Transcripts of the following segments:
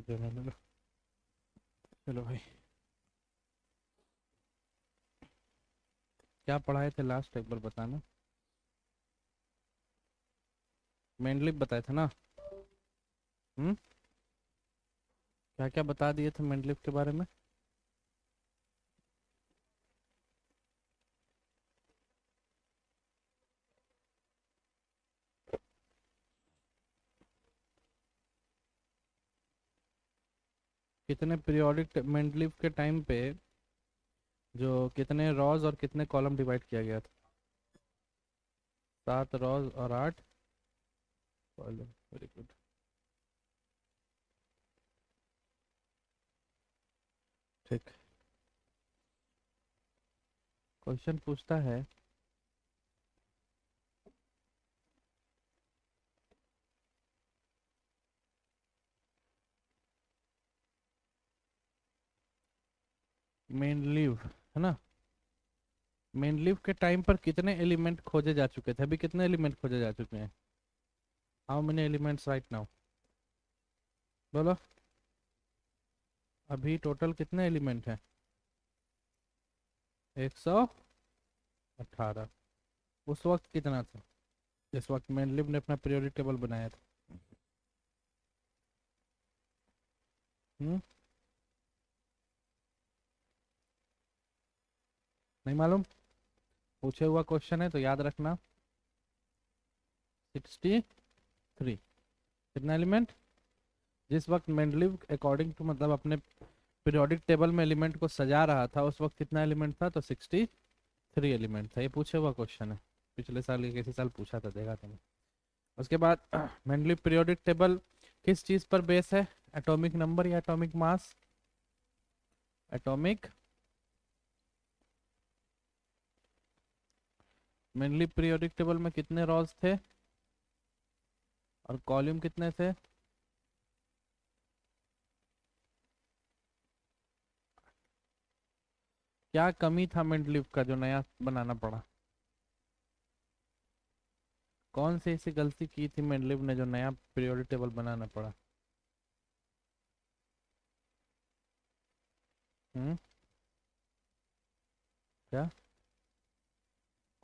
चलो भाई, क्या पढ़ाए थे लास्ट, एक बार बताना। मेंडलिप बताए थे ना? हम्म। क्या क्या बता दिए थे मेंडलिप के बारे में? कितने पीरियोडिक मेंडलिप के टाइम पे जो कितने रॉज और कितने कॉलम डिवाइड किया गया था? 7 रॉज और 8 कॉलम। Very good. ठीक। क्वेश्चन पूछता है, मेंडलीव है ना, मेंडलीव के टाइम पर कितने एलिमेंट खोजे जा चुके थे? अभी कितने एलिमेंट खोजे जा चुके हैं? How many elements right now? बोलो। अभी टोटल कितने एलिमेंट हैं? 118। उस वक्त कितना था जिस वक्त मेंडलीव ने अपना पीरियोडिक टेबल बनाया था? हम्म। नहीं मालूम? पूछे हुआ क्वेश्चन है तो याद रखना। 63। कितना एलिमेंट? जिस वक्त मेंडलीव अकॉर्डिंग टू मतलब अपने पीरियोडिक टेबल में एलिमेंट को सजा रहा था उस वक्त कितना एलिमेंट था? तो 63 एलिमेंट था। ये पूछे हुआ क्वेश्चन है, पिछले साल या किसी साल पूछा था, देखा तुमने। उसके बाद मेंडलीव पीरियोडिक टेबल किस चीज पर बेस है? एटॉमिक नंबर या atomic mass? Atomic. Mendeleev periodic table में कितने रॉज थे और कॉलम कितने थे? क्या कमी था मेंडलीव का जो नया बनाना पड़ा? कौन सी ऐसी गलती की थी मेंडलीव ने जो नया पीरियोडिक टेबल बनाना पड़ा? हम्म। क्या?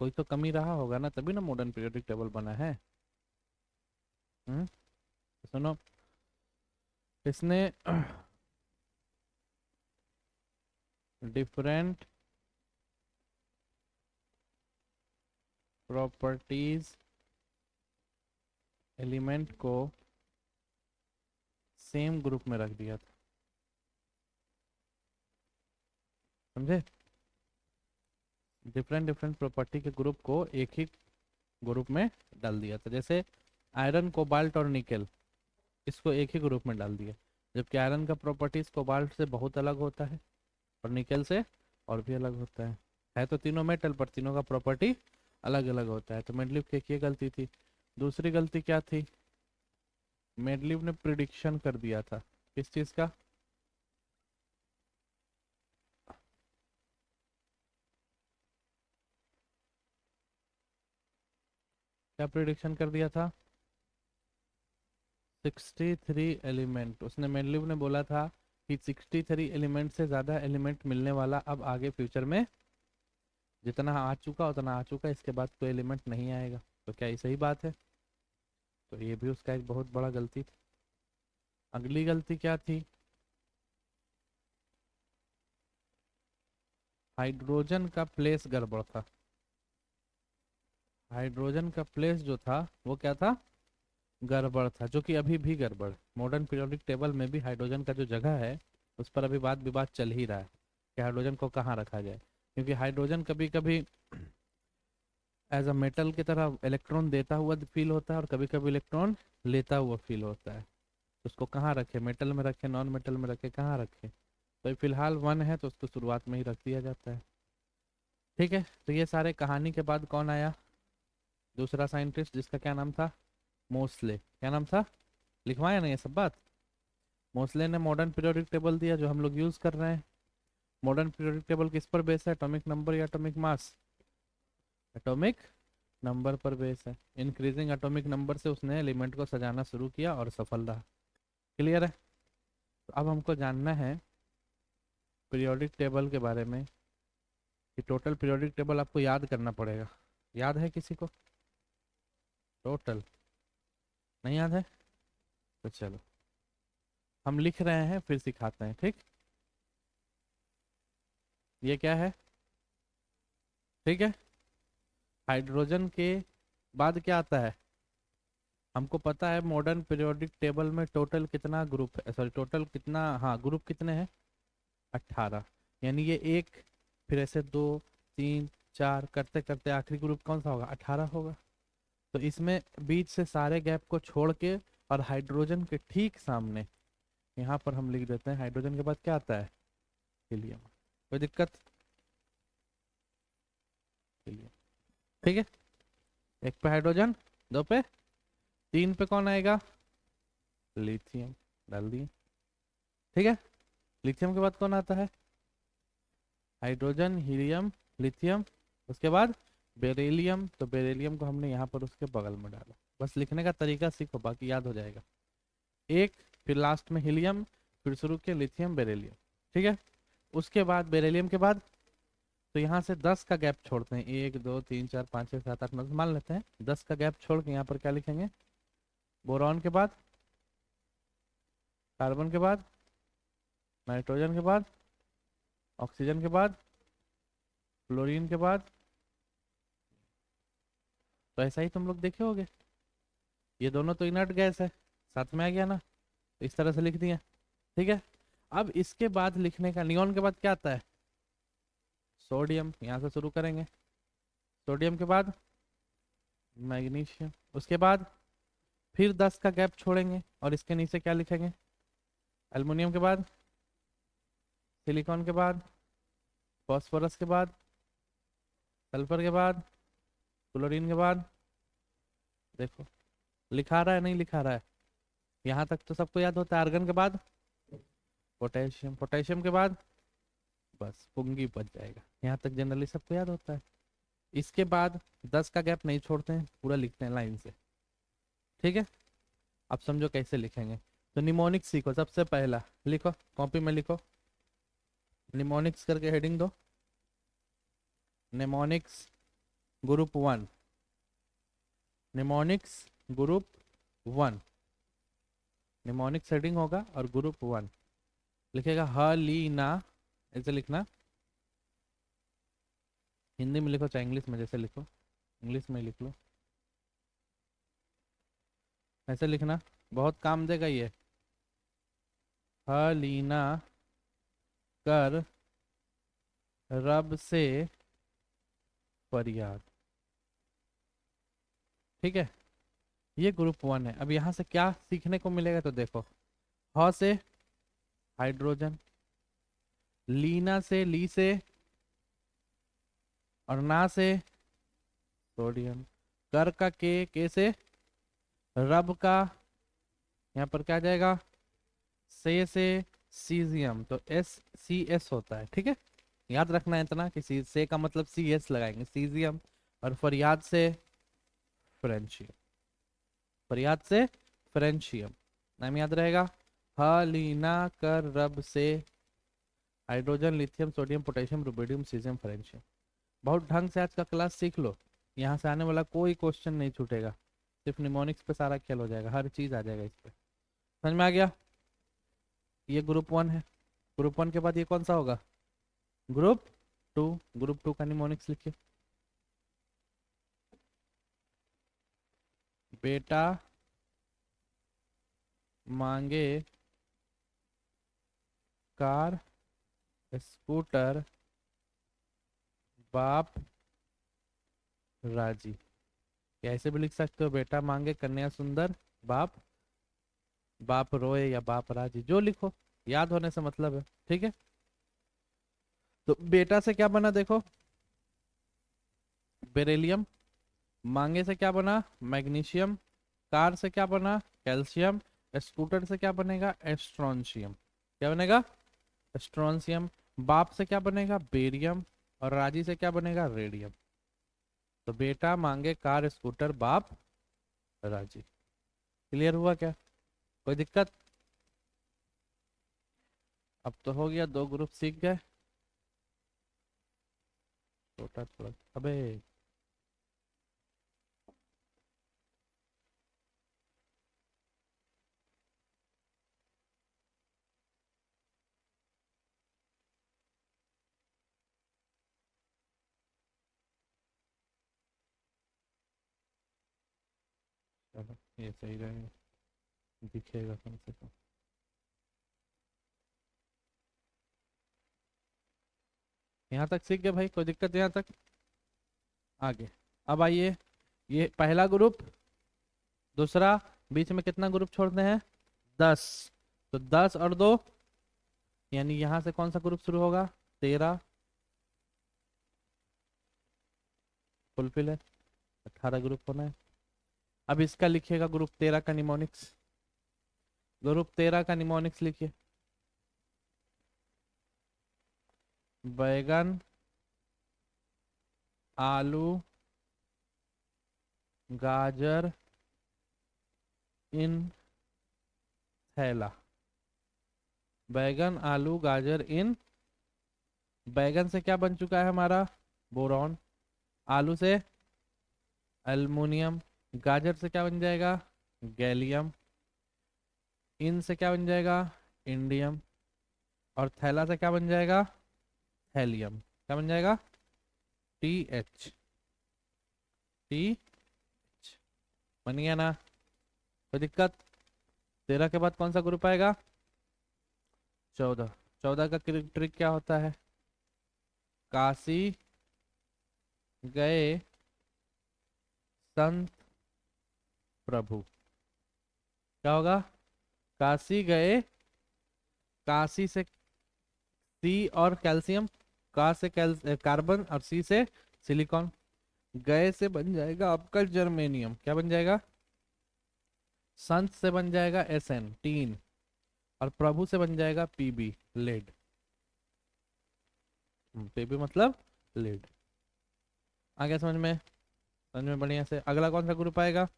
कोई तो कमी रहा होगा ना, तभी ना मॉडर्न पीरियोडिक टेबल बना है। हम्म। तो सुनो, इसने डिफरेंट प्रॉपर्टीज एलिमेंट को सेम ग्रुप में रख दिया था। समझे? डिफरेंट डिफरेंट प्रॉपर्टी के ग्रुप को एक ही ग्रुप में डाल दिया था। जैसे आयरन, कोबाल्ट और निकेल, इसको एक ही ग्रुप में डाल दिया। जबकि आयरन का प्रॉपर्टीज कोबाल्ट से बहुत अलग होता है और निकेल से और भी अलग होता है तो तीनों मेटल पर तीनों का प्रॉपर्टी अलग अलग होता है। तो मेंडलीव की एक ये गलती थी। दूसरी गलती क्या थी? मेंडलीव ने प्रिडिक्शन कर दिया था। किस चीज का? क्या प्रिडिक्शन कर दिया था? 63 एलिमेंट। उसने मेंडलीव ने बोला था कि 63 एलिमेंट से ज़्यादा एलिमेंट मिलने वाला अब आगे फ्यूचर में जितना आ चुका उतना आ चुका, इसके बाद कोई एलिमेंट नहीं आएगा। तो क्या ये सही बात है? तो ये भी उसका एक बहुत बड़ा गलती थी। अगली गलती क्या थी? हाइड्रोजन का प्लेस गड़बड़ था। हाइड्रोजन का प्लेस जो था वो क्या था? गड़बड़ था, जो कि अभी भी गड़बड़। मॉडर्न पीरियोडिक टेबल में भी हाइड्रोजन का जो जगह है उस पर अभी वाद विवाद चल ही रहा है कि हाइड्रोजन को कहाँ रखा जाए। क्योंकि हाइड्रोजन कभी कभी एज अ मेटल की तरह इलेक्ट्रॉन देता हुआ फील होता है और कभी कभी इलेक्ट्रॉन लेता हुआ फील होता है। तो उसको कहाँ रखे? मेटल में रखे, नॉन मेटल में रखे, कहाँ रखे? तो ये फिलहाल वन है तो उसको शुरुआत में ही रख दिया जाता है। ठीक है, तो ये सारे कहानी के बाद कौन आया? दूसरा साइंटिस्ट, जिसका क्या नाम था? मोस्ले। क्या नाम था? लिखवाया ना ये सब बात? मोस्ले ने मॉडर्न पीरियोडिक टेबल दिया जो हम लोग यूज कर रहे हैं। मॉडर्न पीरियोडिक टेबल किस पर बेस है? एटॉमिक नंबर या एटॉमिक मास? एटॉमिक नंबर पर बेस है। इंक्रीजिंग एटॉमिक नंबर से उसने एलिमेंट को सजाना शुरू किया और सफल रहा। क्लियर है? तो अब हमको जानना है पीरियोडिक टेबल के बारे में, कि टोटल पीरियोडिक टेबल आपको याद करना पड़ेगा। याद है किसी को? टोटल नहीं याद है? तो चलो हम लिख रहे हैं, फिर सिखाते हैं, ठीक? ये क्या है? ठीक है, हाइड्रोजन के बाद क्या आता है? हमको पता है मॉडर्न पीरियोडिक टेबल में टोटल कितना ग्रुप है, सॉरी टोटल कितना, हाँ ग्रुप कितने हैं? 18। यानी ये एक, फिर ऐसे 2 3 4 करते करते आखिरी ग्रुप कौन सा होगा? 18 होगा। तो इसमें बीच से सारे गैप को छोड़ के और हाइड्रोजन के ठीक सामने यहाँ पर हम लिख देते हैं, हाइड्रोजन के बाद क्या आता है? हीलियम। कोई दिक्कत? हीलियम। ठीक है, एक पे हाइड्रोजन, दो पे, तीन पे कौन आएगा? लिथियम। डाल दिए। ठीक है, लिथियम के बाद कौन आता है? हाइड्रोजन, हीलियम, लिथियम, उसके बाद बेरिलियम। तो बेरिलियम को हमने यहाँ पर उसके बगल में डाला। बस लिखने का तरीका सीखो, बाकी याद हो जाएगा। एक, फिर लास्ट में हीलियम, फिर शुरू के लिथियम, बेरिलियम। ठीक है, उसके बाद बेरिलियम के बाद तो यहाँ से 10 का गैप छोड़ते हैं, 1 2 3 4 5 6 7 8 9 मान लेते हैं। 10 का गैप छोड़ के यहाँ पर क्या लिखेंगे? बोरॉन के बाद, कार्बन के बाद, नाइट्रोजन के बाद, ऑक्सीजन के बाद, फ्लोरीन के बाद। तो ऐसा ही तुम लोग देखे होगे, ये दोनों तो इनर्ट गैस है, साथ में आ गया ना, तो इस तरह से लिख दिया। ठीक है, अब इसके बाद लिखने का, नियॉन के बाद क्या आता है? सोडियम। यहाँ से शुरू करेंगे, सोडियम के बाद मैग्नीशियम, उसके बाद फिर 10 का गैप छोड़ेंगे और इसके नीचे क्या लिखेंगे? एल्युमिनियम के बाद, सिलिकॉन के बाद, फॉस्फोरस के बाद, सल्फर के बाद, क्लोरीन के बाद। देखो लिखा रहा है नहीं लिखा रहा है? यहाँ तक तो सबको याद होता है। आर्गन के बाद पोटेशियम, पोटेशियम के बाद बस पुंगी बच जाएगा। यहाँ तक जनरली सबको याद होता है। इसके बाद 10 का गैप नहीं छोड़ते हैं, पूरा लिखते हैं लाइन से। ठीक है, अब समझो कैसे लिखेंगे। तो निमोनिक्स सीखो, सबसे पहला लिखो, कॉपी में लिखो, निमोनिक्स करके हेडिंग दो, mnemonics group 1, mnemonics group 1, mnemonics heading होगा और ग्रुप 1 लिखेगा हलीना। ऐसे लिखना, हिंदी में लिखो चाहे इंग्लिश में, जैसे लिखो, इंग्लिश में लिख लो, ऐसे लिखना, बहुत काम देगा ये। हलीना कर रब से फरियाद। ठीक है, ये ग्रुप 1 है। अब यहाँ से क्या सीखने को मिलेगा? तो देखो, ह से हाइड्रोजन, लीना से, ली से, और ना से सोडियम, कर का के से, रब का यहाँ पर क्या आ जाएगा? से सीजियम। तो SCS होता है। ठीक है, याद रखना है इतना कि से का मतलब CS लगाएंगे, सीजियम। और फरियाद से फ्रेंशियम, फरियाद से फ्रेंशियम, नाम याद रहेगा। हलीना कर रब से hydrogen, lithium, sodium, potassium, rubidium, caesium, francium. बहुत ढंग से आज का क्लास सीख लो, यहाँ से आने वाला कोई क्वेश्चन नहीं छूटेगा। सिर्फ निमोनिक्स पे सारा खेल हो जाएगा, हर चीज आ जाएगा इस पे। समझ में आ गया? ये ग्रुप 1 है। ग्रुप 1 के बाद ये कौन सा होगा? ग्रुप 2। ग्रुप 2 का निमोनिक्स लिखिए, बेटा मांगे कार स्कूटर बाप राजी। या ऐसे भी लिख सकते हो, बेटा मांगे कन्या सुंदर बाप, बाप रोए या बाप राजी, जो लिखो, याद होने से मतलब है। ठीक है, तो बेटा से क्या बना देखो? बेरिलियम। मांगे से क्या बना? मैग्नीशियम। कार से क्या बना? कैल्शियम। स्कूटर से क्या बनेगा? एस्ट्रोनशियम। क्या बनेगा? एस्ट्रोनशियम। बाप से क्या बनेगा? बेरियम। और राजी से क्या बनेगा? रेडियम। तो बेटा मांगे कार स्कूटर बाप राजी। क्लियर हुआ क्या? कोई दिक्कत? अब तो हो गया, 2 ग्रुप सीख गए। छोटा थोड़ा, अबे चलो ये सही रहेगा, दिखेगा कम से कम। यहाँ तक सीख गए भाई, कोई दिक्कत यहाँ तक? आगे। अब आइए, ये पहला ग्रुप, दूसरा, बीच में कितना ग्रुप छोड़ते हैं? 10। तो 10 और 2, यानी यहाँ से कौन सा ग्रुप शुरू होगा? 13 फुलफिल है, 18 ग्रुप होना है। अब इसका लिखिएगा ग्रुप 13 का निमोनिक्स। ग्रुप 13 का निमोनिक्स लिखिए। बैगन, आलू, गाजर इन थैला। बैगन, आलू, गाजर इन, बैगन से क्या बन चुका है हमारा? बोरॉन। आलू से एल्युमिनियम। गाजर से क्या बन जाएगा? गैलियम। इन से क्या बन जाएगा? इंडियम। और थैला से क्या बन जाएगा? हेलियम। क्या बन जाएगा? TH। टी बन गया ना? कोई दिक्कत? 13 के बाद कौन सा ग्रुप आएगा? 14। 14 का ट्रिक क्या होता है? काशी गए संत प्रभु। क्या होगा? काशी गए, काशी से सी और कैल्शियम, का से कार्बन और सी से सिलिकॉन। गए से बन जाएगा आपका जर्मेनियम। क्या बन जाएगा? संत से बन जाएगा SN टीन, और प्रभु से बन जाएगा PB लेड। PB मतलब लेड। आ गया समझ में? समझ में बढ़िया से। अगला कौन सा ग्रुप आएगा?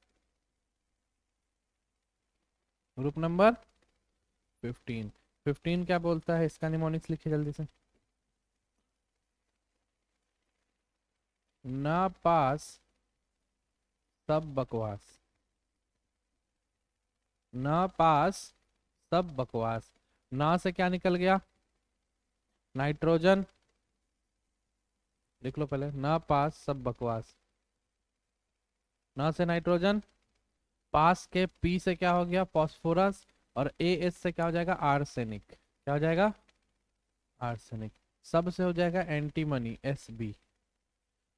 Group number 15। 15 क्या बोलता है? इसका निमोनिक्स लिखिए जल्दी से। ना पास सब बकवास। ना पास सब बकवास। ना से क्या निकल गया? नाइट्रोजन। लिख लो पहले, ना पास सब बकवास। ना से नाइट्रोजन। पास के पी से क्या हो गया? फास्फोरस। और AS से क्या हो जाएगा? आर्सेनिक। क्या हो जाएगा? आर्सेनिक। सब से हो जाएगा एंटीमनी SB।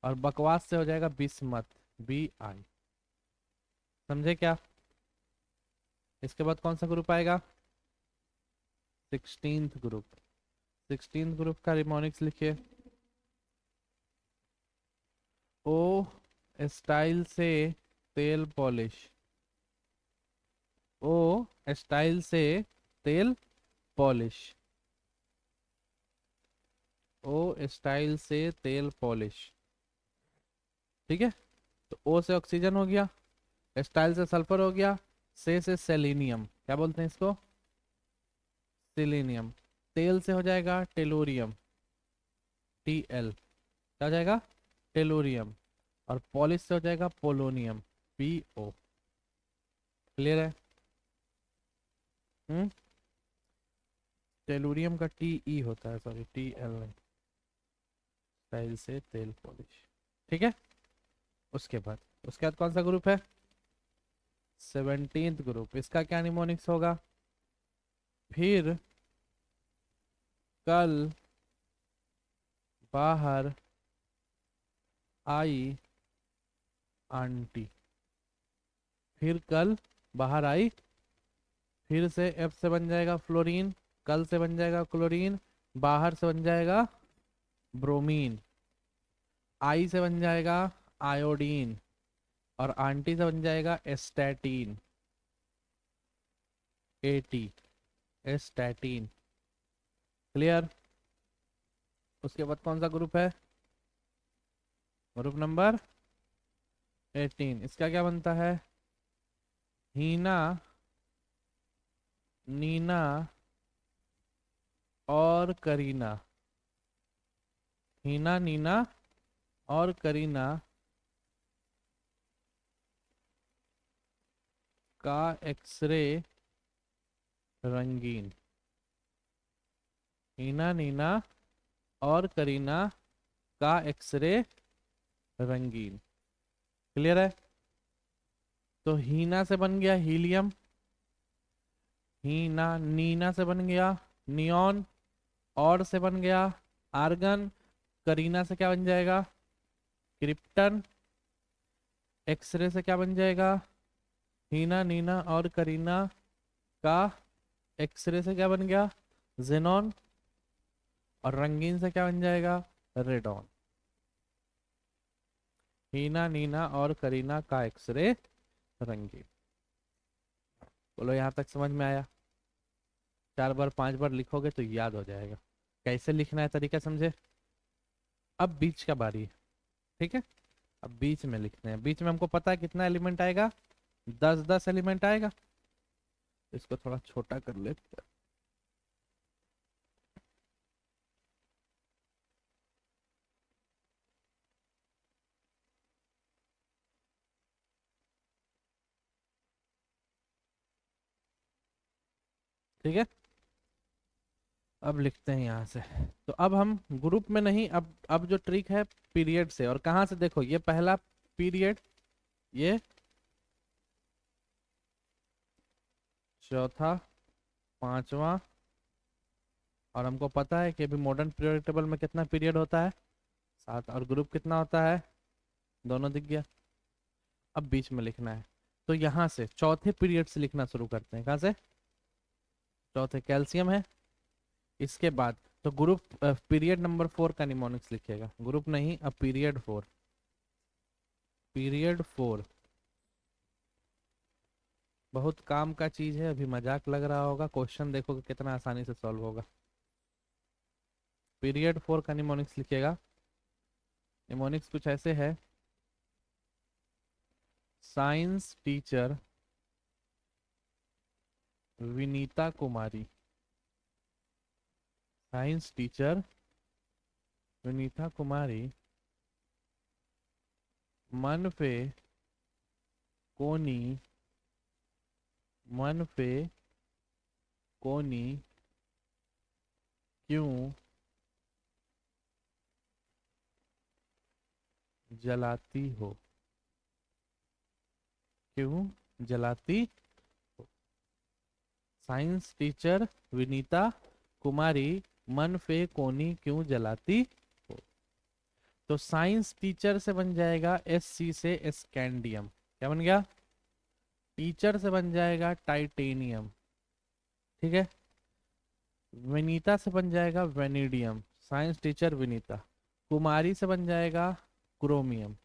और बकवास से हो जाएगा बिस्मत BI। समझे क्या? इसके बाद कौन सा ग्रुप आएगा? 16th group. 16th ग्रुप का रिमोनिक्स लिखिए। ओ स्टाइल से तेल पॉलिश। ओ स्टाइल से तेल पॉलिश। ओ स्टाइल से तेल पॉलिश। ठीक है। तो O से ऑक्सीजन हो गया, स्टाइल से सल्फर हो गया, से सेलेनियम। क्या बोलते हैं इसको? सेलेनियम। तेल से हो जाएगा टेलोरियम TL। क्या हो जाएगा? टेलोरियम। और पॉलिश से हो जाएगा पोलोनियम PO। क्लियर है? हम्म। टेलोरियम का TE होता है, सॉरी TL नहीं। स्टाइल से तेल पॉलिश। ठीक है। उसके बाद कौन सा ग्रुप है? 17th group. इसका क्या निमोनिक्स होगा? फिर कल बाहर आई आंटी। फिर कल बाहर आई, फिर से F से बन जाएगा फ्लोरीन, कल से बन जाएगा क्लोरीन, बाहर से बन जाएगा ब्रोमीन, आई से बन जाएगा आयोडीन, और आंटी से बन जाएगा एस्टैटीन AT। एस्टैटीन। क्लियर? उसके बाद कौन सा ग्रुप है? Group number 18। इसका क्या बनता है? हीना, नीना, और करीना, हीना नीना और करीना का एक्सरे रंगीन। हीना नीना और करीना का एक्सरे रंगीन। क्लियर है? तो हीना से बन गया हीलियम, हीना नीना से बन गया नियॉन, और से बन गया आर्गन, करीना से क्या बन जाएगा? क्रिप्टन, एक्सरे से क्या बन जाएगा? हीना नीना और करीना का एक्सरे से क्या बन गया? जेनॉन, और रंगीन से क्या बन जाएगा? रेडॉन। हीना नीना और करीना का एक्सरे रंगीन। बोलो यहां तक समझ में आया? 4 बार 5 बार लिखोगे तो याद हो जाएगा। कैसे लिखना है तरीका समझे? अब बीच का बारी है, ठीक है? अब बीच में लिखते हैं। बीच में हमको पता है कितना एलिमेंट आएगा, 10 10 एलिमेंट आएगा। इसको थोड़ा छोटा कर लेते हैं। ठीक है, अब लिखते हैं यहाँ से। तो अब हम ग्रुप में नहीं, अब जो ट्रिक है पीरियड से। और कहाँ से? देखो ये पहला पीरियड, ये चौथा, पांचवा, और हमको पता है कि अभी मॉडर्न पीरियोडिक टेबल में कितना पीरियड होता है? 7। और ग्रुप कितना होता है? दोनों दिख गया। अब बीच में लिखना है। तो यहाँ से चौथे पीरियड से लिखना शुरू करते हैं। कहाँ से? चौथे कैल्शियम है। इसके बाद तो ग्रुप पीरियड नंबर 4 का निमोनिक्स लिखेगा। ग्रुप नहीं, अब पीरियड 4। पीरियड 4 बहुत काम का चीज है। अभी मजाक लग रहा होगा, क्वेश्चन देखोगे कितना आसानी से सॉल्व होगा। पीरियड 4 का निमोनिक्स लिखेगा। निमोनिक्स कुछ ऐसे है। साइंस टीचर विनीता कुमारी, साइंस टीचर विनीता कुमारी मन पे कोनी, मन पे कोनी क्यों जलाती हो, क्यों जलाती हो। साइंस टीचर विनीता कुमारी मन पे कोनी क्यों जलाती हो। तो साइंस टीचर से बन जाएगा एस सी से स्कैंडियम। क्या बन गया? टीचर से बन जाएगा टाइटेनियम। ठीक है। विनीता से बन जाएगा vanadium. Science teacher Vinita. Kumari से बन जाएगा क्रोमियम।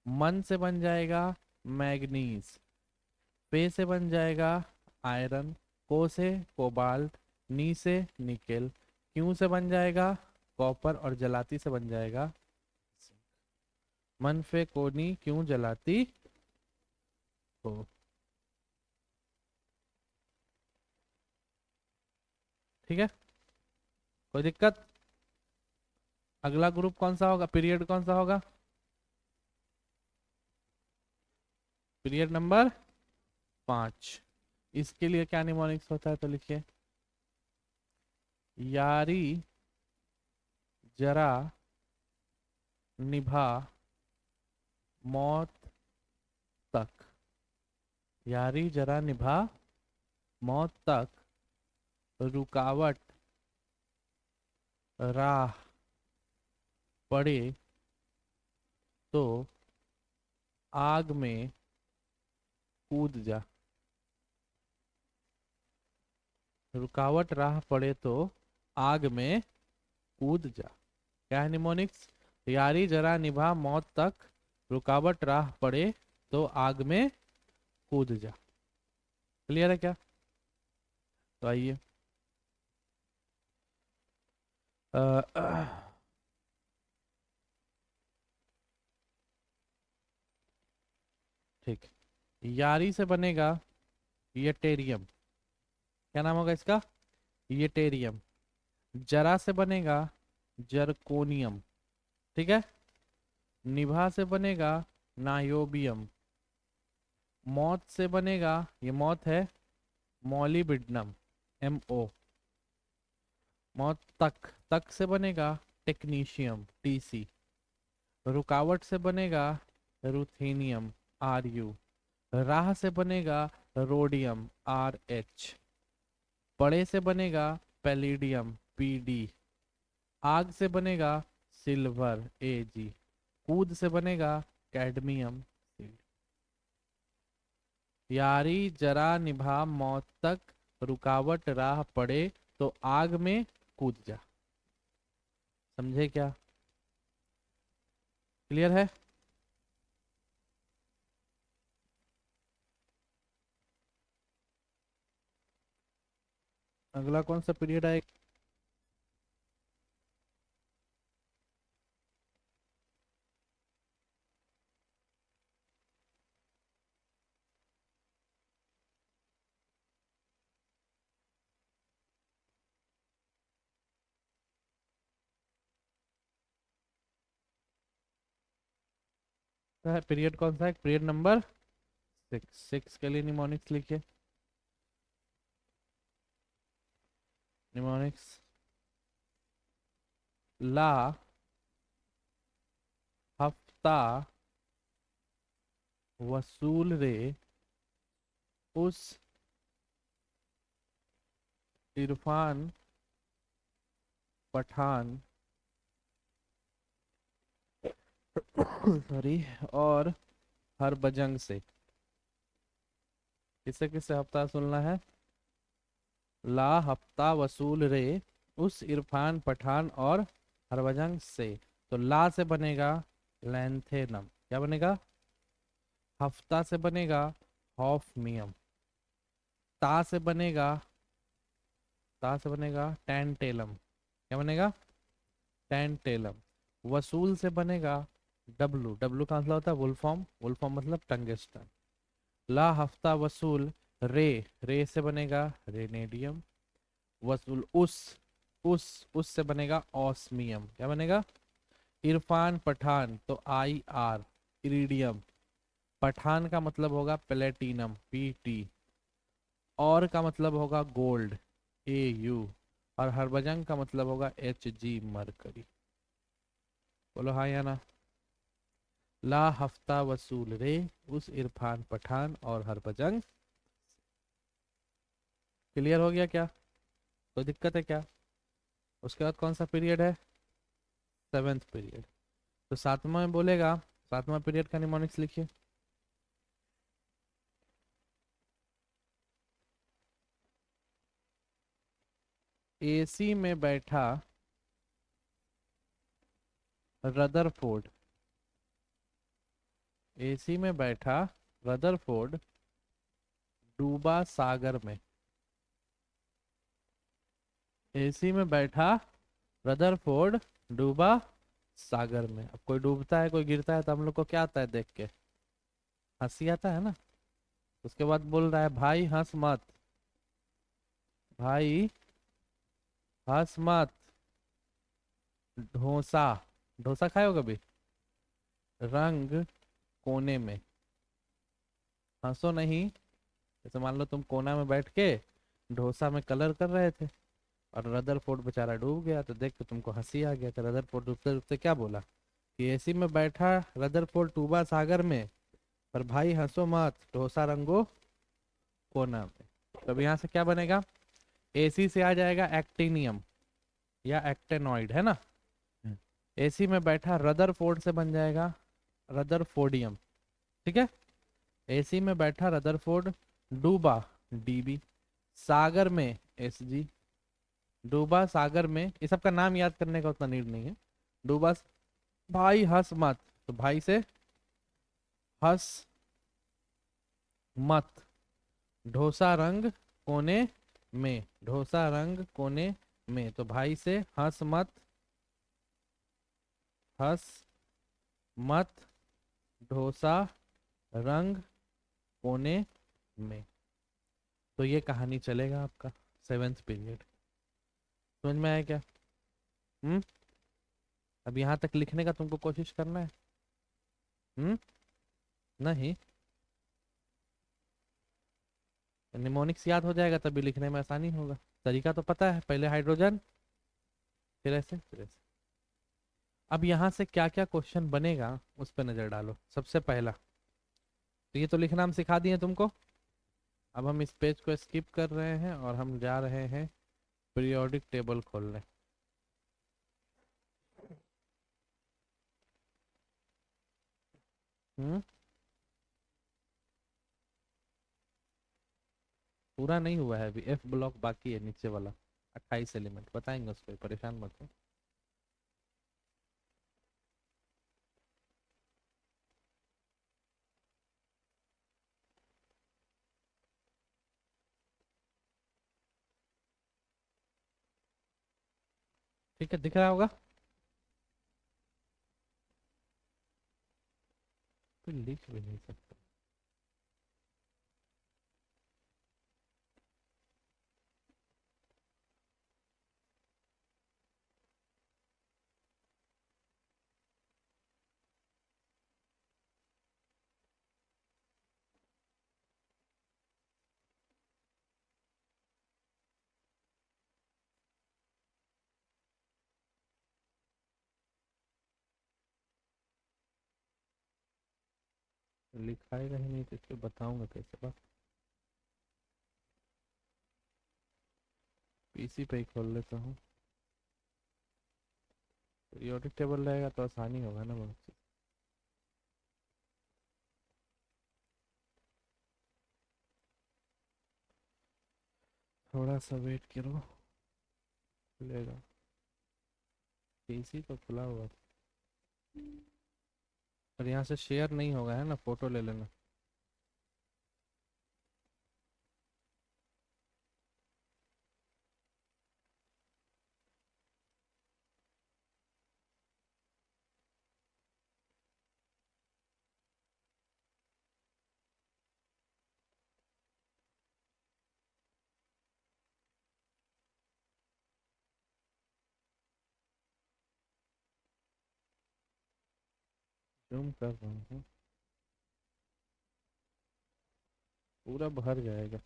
मन से बन जाएगा मैग्नीज। पे से बन जाएगा आयरन। को से कोबाल्ट। नी से निकेल। क्यू से बन जाएगा कॉपर, और जलाती से बन जाएगा मन पे कोनी क्यों जलाती हो। ठीक है, कोई दिक्कत? अगला ग्रुप कौन सा होगा? पीरियड कौन सा होगा? Period number 5। इसके लिए क्या निमोनिक्स होता है? तो लिखिए, यारी जरा निभा मौत तक। यारी जरा निभा मौत तक, रुकावट राह पड़े तो आग में कूद जा। रुकावट राह पड़े तो आग में कूद जा। क्या है निमोनिक्स? यारी जरा निभा मौत तक, रुकावट राह पड़े तो आग में कूद जा। क्लियर है क्या? तो आइए, ठीक। यारी से बनेगा ये टेरियम। क्या नाम होगा इसका? ये टेरियम। जरा से बनेगा जरकोनियम, ठीक है। निभा से बनेगा नायोबियम। मौत से बनेगा, ये मौत है, मॉलिबिडनम, MO। मौत तक, तक से बनेगा टेक्नीशियम, TC। रुकावट से बनेगा रुथेनियम, RU। राह से बनेगा रोडियम, RH। पड़े से बनेगा पैलिडियम, PD। आग से बनेगा सिल्वर, AG। कूद से बनेगा कैडमियम, CD। यारी जरा निभा मौत तक, रुकावट राह पड़े तो आग में कूद जा। समझे क्या? क्लियर है? अगला कौन सा पीरियड आएगा? पीरियड कौन सा है? Period number 6। 6 के लिए निमोनिक्स लिखिए। निमोनिक्स, ला हफ्ता वसूल रे उस इरफान पठान सॉरी और हरभजन से। किससे किससे हफ्ता सुनना है? ला हफ्ता वसूल रे उस इरफान पठान और हरभजन से। तो ला से बनेगा लैंथेनम, क्या बनेगा? हफ्ता से बनेगा हॉफमियम। ता से बनेगा, ता से बनेगा टेंटेलम, क्या बनेगा? टेंटेलम। वसूल से बनेगा डब्लू, डब्लू का मतलब होता है वुल्फॉर्म, वुल्फॉर्म मतलब टंगस्टन। ला हफ्ता वसूल रे, रे से बनेगा रेनेडियम। वसूल उस से बनेगा ऑस्मियम, क्या बनेगा? इरफान पठान तो IR, इरिडियम। पठान का मतलब होगा प्लेटिनम, PT। और का मतलब होगा गोल्ड, AU। और हरभजन का मतलब होगा HG, मरकरी। बोलो हाँ या ना? ला हफ्ता वसूल रे उस इरफान पठान और हरभजन। क्लियर हो गया क्या? कोई दिक्कत है क्या? उसके बाद कौन सा पीरियड है? 7th period. तो सातवां में बोलेगा, सातवां पीरियड का निमोनिक्स लिखिए। AC में बैठा रदरफोर्ड, AC में बैठा रदरफोर्ड डूबा सागर में। AC में बैठा रदरफोर्ड डूबा सागर में। अब कोई डूबता है, कोई गिरता है, तो हम लोग को क्या आता है देख के? हंसी आता है ना। उसके बाद बोल रहा है भाई हंस मत, भाई हंस मत, ढोसा, ढोसा खाए हो कभी? रंग कोने में, हंसो नहीं। जैसे मान लो तुम कोना में बैठ के डोसा में कलर कर रहे थे और रदरफोर्ड बेचारा डूब गया, तो देख के तुमको हंसी आ गया। तो रदरफोर्ड डूबते डूबते क्या बोला कि AC में बैठा रदरफोर्ड डूबा सागर में, पर भाई हंसो मत, डोसा रंगो कोना में। तो अब यहाँ से क्या बनेगा? AC से आ जाएगा एक्टिनियम या एक्टेनॉइड, है ना। AC में बैठा रदरफोर्ड से बन जाएगा रदरफोर्डियम, ठीक है। AC में बैठा रदरफोर्ड डूबा, DB। सागर में SG। डूबा सागर में, ये सबका नाम याद करने का उतना नीड नहीं है। डूबा भाई हंस मत, तो भाई से हंस मत, ढोसा रंग कोने में, ढोसा रंग कोने में। तो भाई से हंस मत, हंस मत, ढोसा रंग कोने में। तो ये कहानी चलेगा आपका 7th पीरियड। समझ में आया क्या? हम्म। अब यहाँ तक लिखने का तुमको कोशिश करना है। हम्म। नहीं, निमोनिक्स याद हो जाएगा तभी लिखने में आसानी होगा। तरीका तो पता है, पहले हाइड्रोजन, फिर ऐसे फिर ऐसे। अब यहाँ से क्या क्या क्वेश्चन बनेगा उस पर नजर डालो। सबसे पहला तो ये तो लिखना हम सिखा दिए तुमको। अब हम इस पेज को स्किप कर रहे हैं और हम जा रहे हैं पीरियोडिक टेबल खोलने। हम्म। पूरा नहीं हुआ है अभी, एफ ब्लॉक बाकी है नीचे वाला। 28 एलिमेंट बताएंगे उसको, परेशान मत हो। ठीक है, दिख रहा होगा। तो लिख भी नहीं सकता। लिखाएगा ही नहीं तो इसको बताऊंगा कैसे बात। पीसी पे ही खोल लेता हूँ। पीरियोडिक टेबल रहेगा तो आसानी होगा ना बहुत। थोड़ा सा वेट करो, खुलेगा। पीसी तो खुला हुआ था। और यहाँ से शेयर नहीं होगा है ना, फोटो ले लेना। जूम कर रहा हूँ, पूरा भर जाएगा।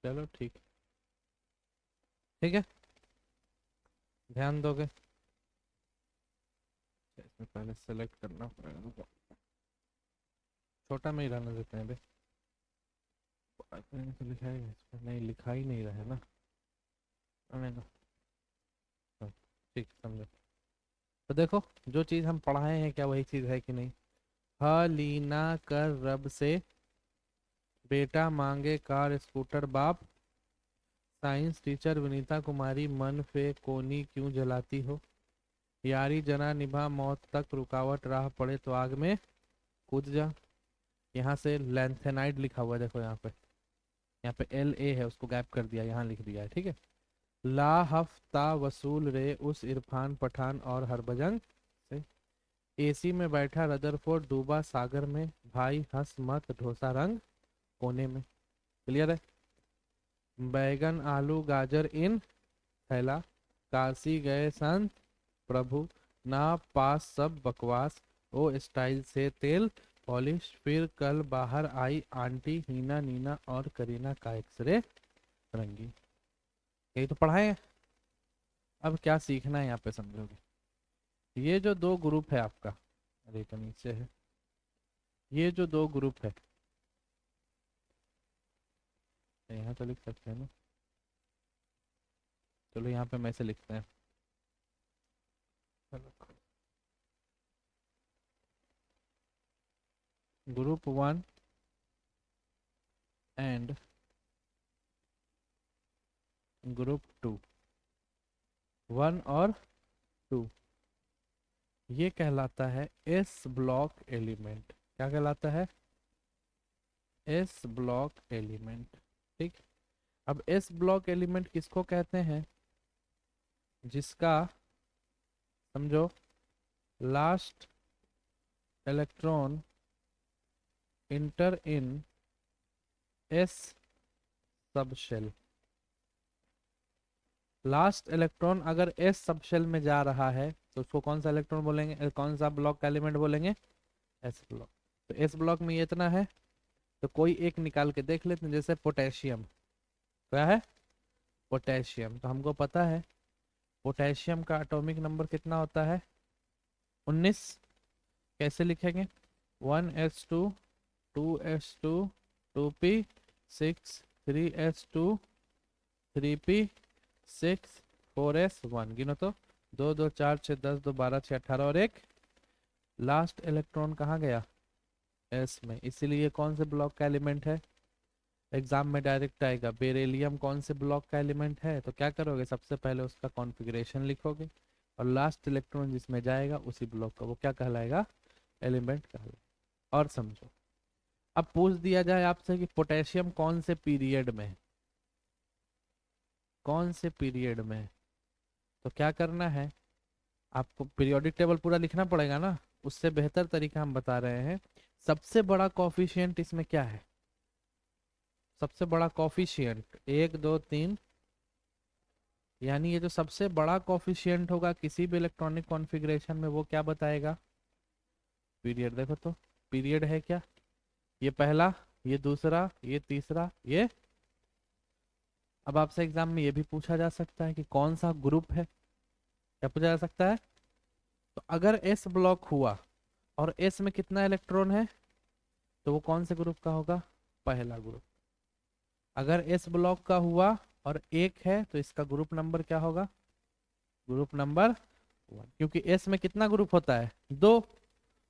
चलो ठीक। ठीक है, ध्यान दोगे। इसमें पहले सेलेक्ट करना पड़ेगा। छोटा में ही रहने देते हैं बे। तो लिखाएगा इस पर, नहीं लिखा ही नहीं रहा है ना। आने दो। हाँ, ठीक समझो। तो देखो, जो चीज़ हम पढ़ाए हैं क्या वही चीज़ है कि नहीं। हलीना कर रब से बेटा मांगे कार स्कूटर बाप। साइंस टीचर विनीता कुमारी मन पे कोनी क्यों जलाती हो। यारी जना निभा मौत तक रुकावट राह पड़े तो आग में कूद जा। यहाँ से लैंथेनाइड लिखा हुआ है, देखो यहाँ पे। यहाँ पे LA है, उसको गैप कर दिया, यहाँ लिख दिया है। ठीक है। ला हफ्ता वसूल रे उस इरफान पठान और हरभजन से। AC में बैठा रदरफोर्ड डूबा सागर में। भाई हंस मत ढोसा रंग कोने में। क्लियर है। बैगन आलू गाजर इन थैला। काशी गए संत प्रभु ना पास सब बकवास। ओ स्टाइल से तेल पॉलिश। फिर कल बाहर आई आंटी हीना नीना और करीना का एक्सरे रंगी। यही तो पढ़ाए हैं। अब क्या सीखना है यहाँ पे समझोगे। ये जो दो ग्रुप है आपका, अरे तो नीचे है। ये जो दो ग्रुप है, यहाँ तो लिख सकते हैं ना। चलो यहाँ पे मैं से लिखते हैं। Group 1 and group 2। 1 और 2 ये कहलाता है एस ब्लॉक एलिमेंट। क्या कहलाता है? S block element. ठीक। अब एस ब्लॉक एलिमेंट किसको कहते हैं? जिसका, समझो, last electron enter in s sub shell. Last electron अगर एस सब शेल में जा रहा है तो उसको कौन सा इलेक्ट्रॉन बोलेंगे, कौन सा ब्लॉक का एलिमेंट बोलेंगे, एस ब्लॉक। तो एस ब्लॉक में ये इतना है, तो कोई एक निकाल के देख लेते हैं, जैसे पोटेशियम। क्या है, पोटेशियम। तो हमको पता है पोटेशियम का एटॉमिक नंबर कितना होता है, 19। कैसे लिखेंगे, 1s2 2s2 2p6 3s2 3p6 4s1। गिनो तो, 2 2 4 6 10 2 12 6 18 और एक लास्ट इलेक्ट्रॉन कहाँ गया, एस में। इसीलिए कौन से ब्लॉक का एलिमेंट है, एग्जाम में डायरेक्ट आएगा बेरिलियम कौन से ब्लॉक का एलिमेंट है। तो क्या करोगे, सबसे पहले उसका कॉन्फ़िगरेशन लिखोगे और लास्ट इलेक्ट्रॉन जिसमें जाएगा उसी ब्लॉक का वो क्या कहलाएगा, एलिमेंट कहलाएगा। और समझो, अब पूछ दिया जाए आपसे कि पोटेशियम कौन से पीरियड में है, कौन से पीरियड में है, तो क्या करना है, आपको पीरियोडिक टेबल पूरा लिखना पड़ेगा ना। उससे बेहतर तरीका हम बता रहे हैं, सबसे बड़ा कॉफिशिएंट इसमें क्या है, सबसे बड़ा कॉफिशिएंट 1 2 3, यानी ये जो सबसे बड़ा कॉफिशिएंट होगा किसी भी इलेक्ट्रॉनिक कॉन्फ़िगरेशन में वो क्या बताएगा, पीरियड। देखो तो पीरियड है क्या, ये पहला, ये दूसरा, ये तीसरा, ये। अब आपसे एग्जाम में ये भी पूछा जा सकता है कि कौन सा ग्रुप है, क्या पूछा जा सकता है। तो अगर एस ब्लॉक हुआ और एस में कितना इलेक्ट्रॉन है, तो वो कौन से ग्रुप का होगा, पहला ग्रुप। अगर एस ब्लॉक का हुआ और एक है तो इसका ग्रुप नंबर क्या होगा, ग्रुप नंबर 1। क्योंकि एस में कितना ग्रुप होता है, 2,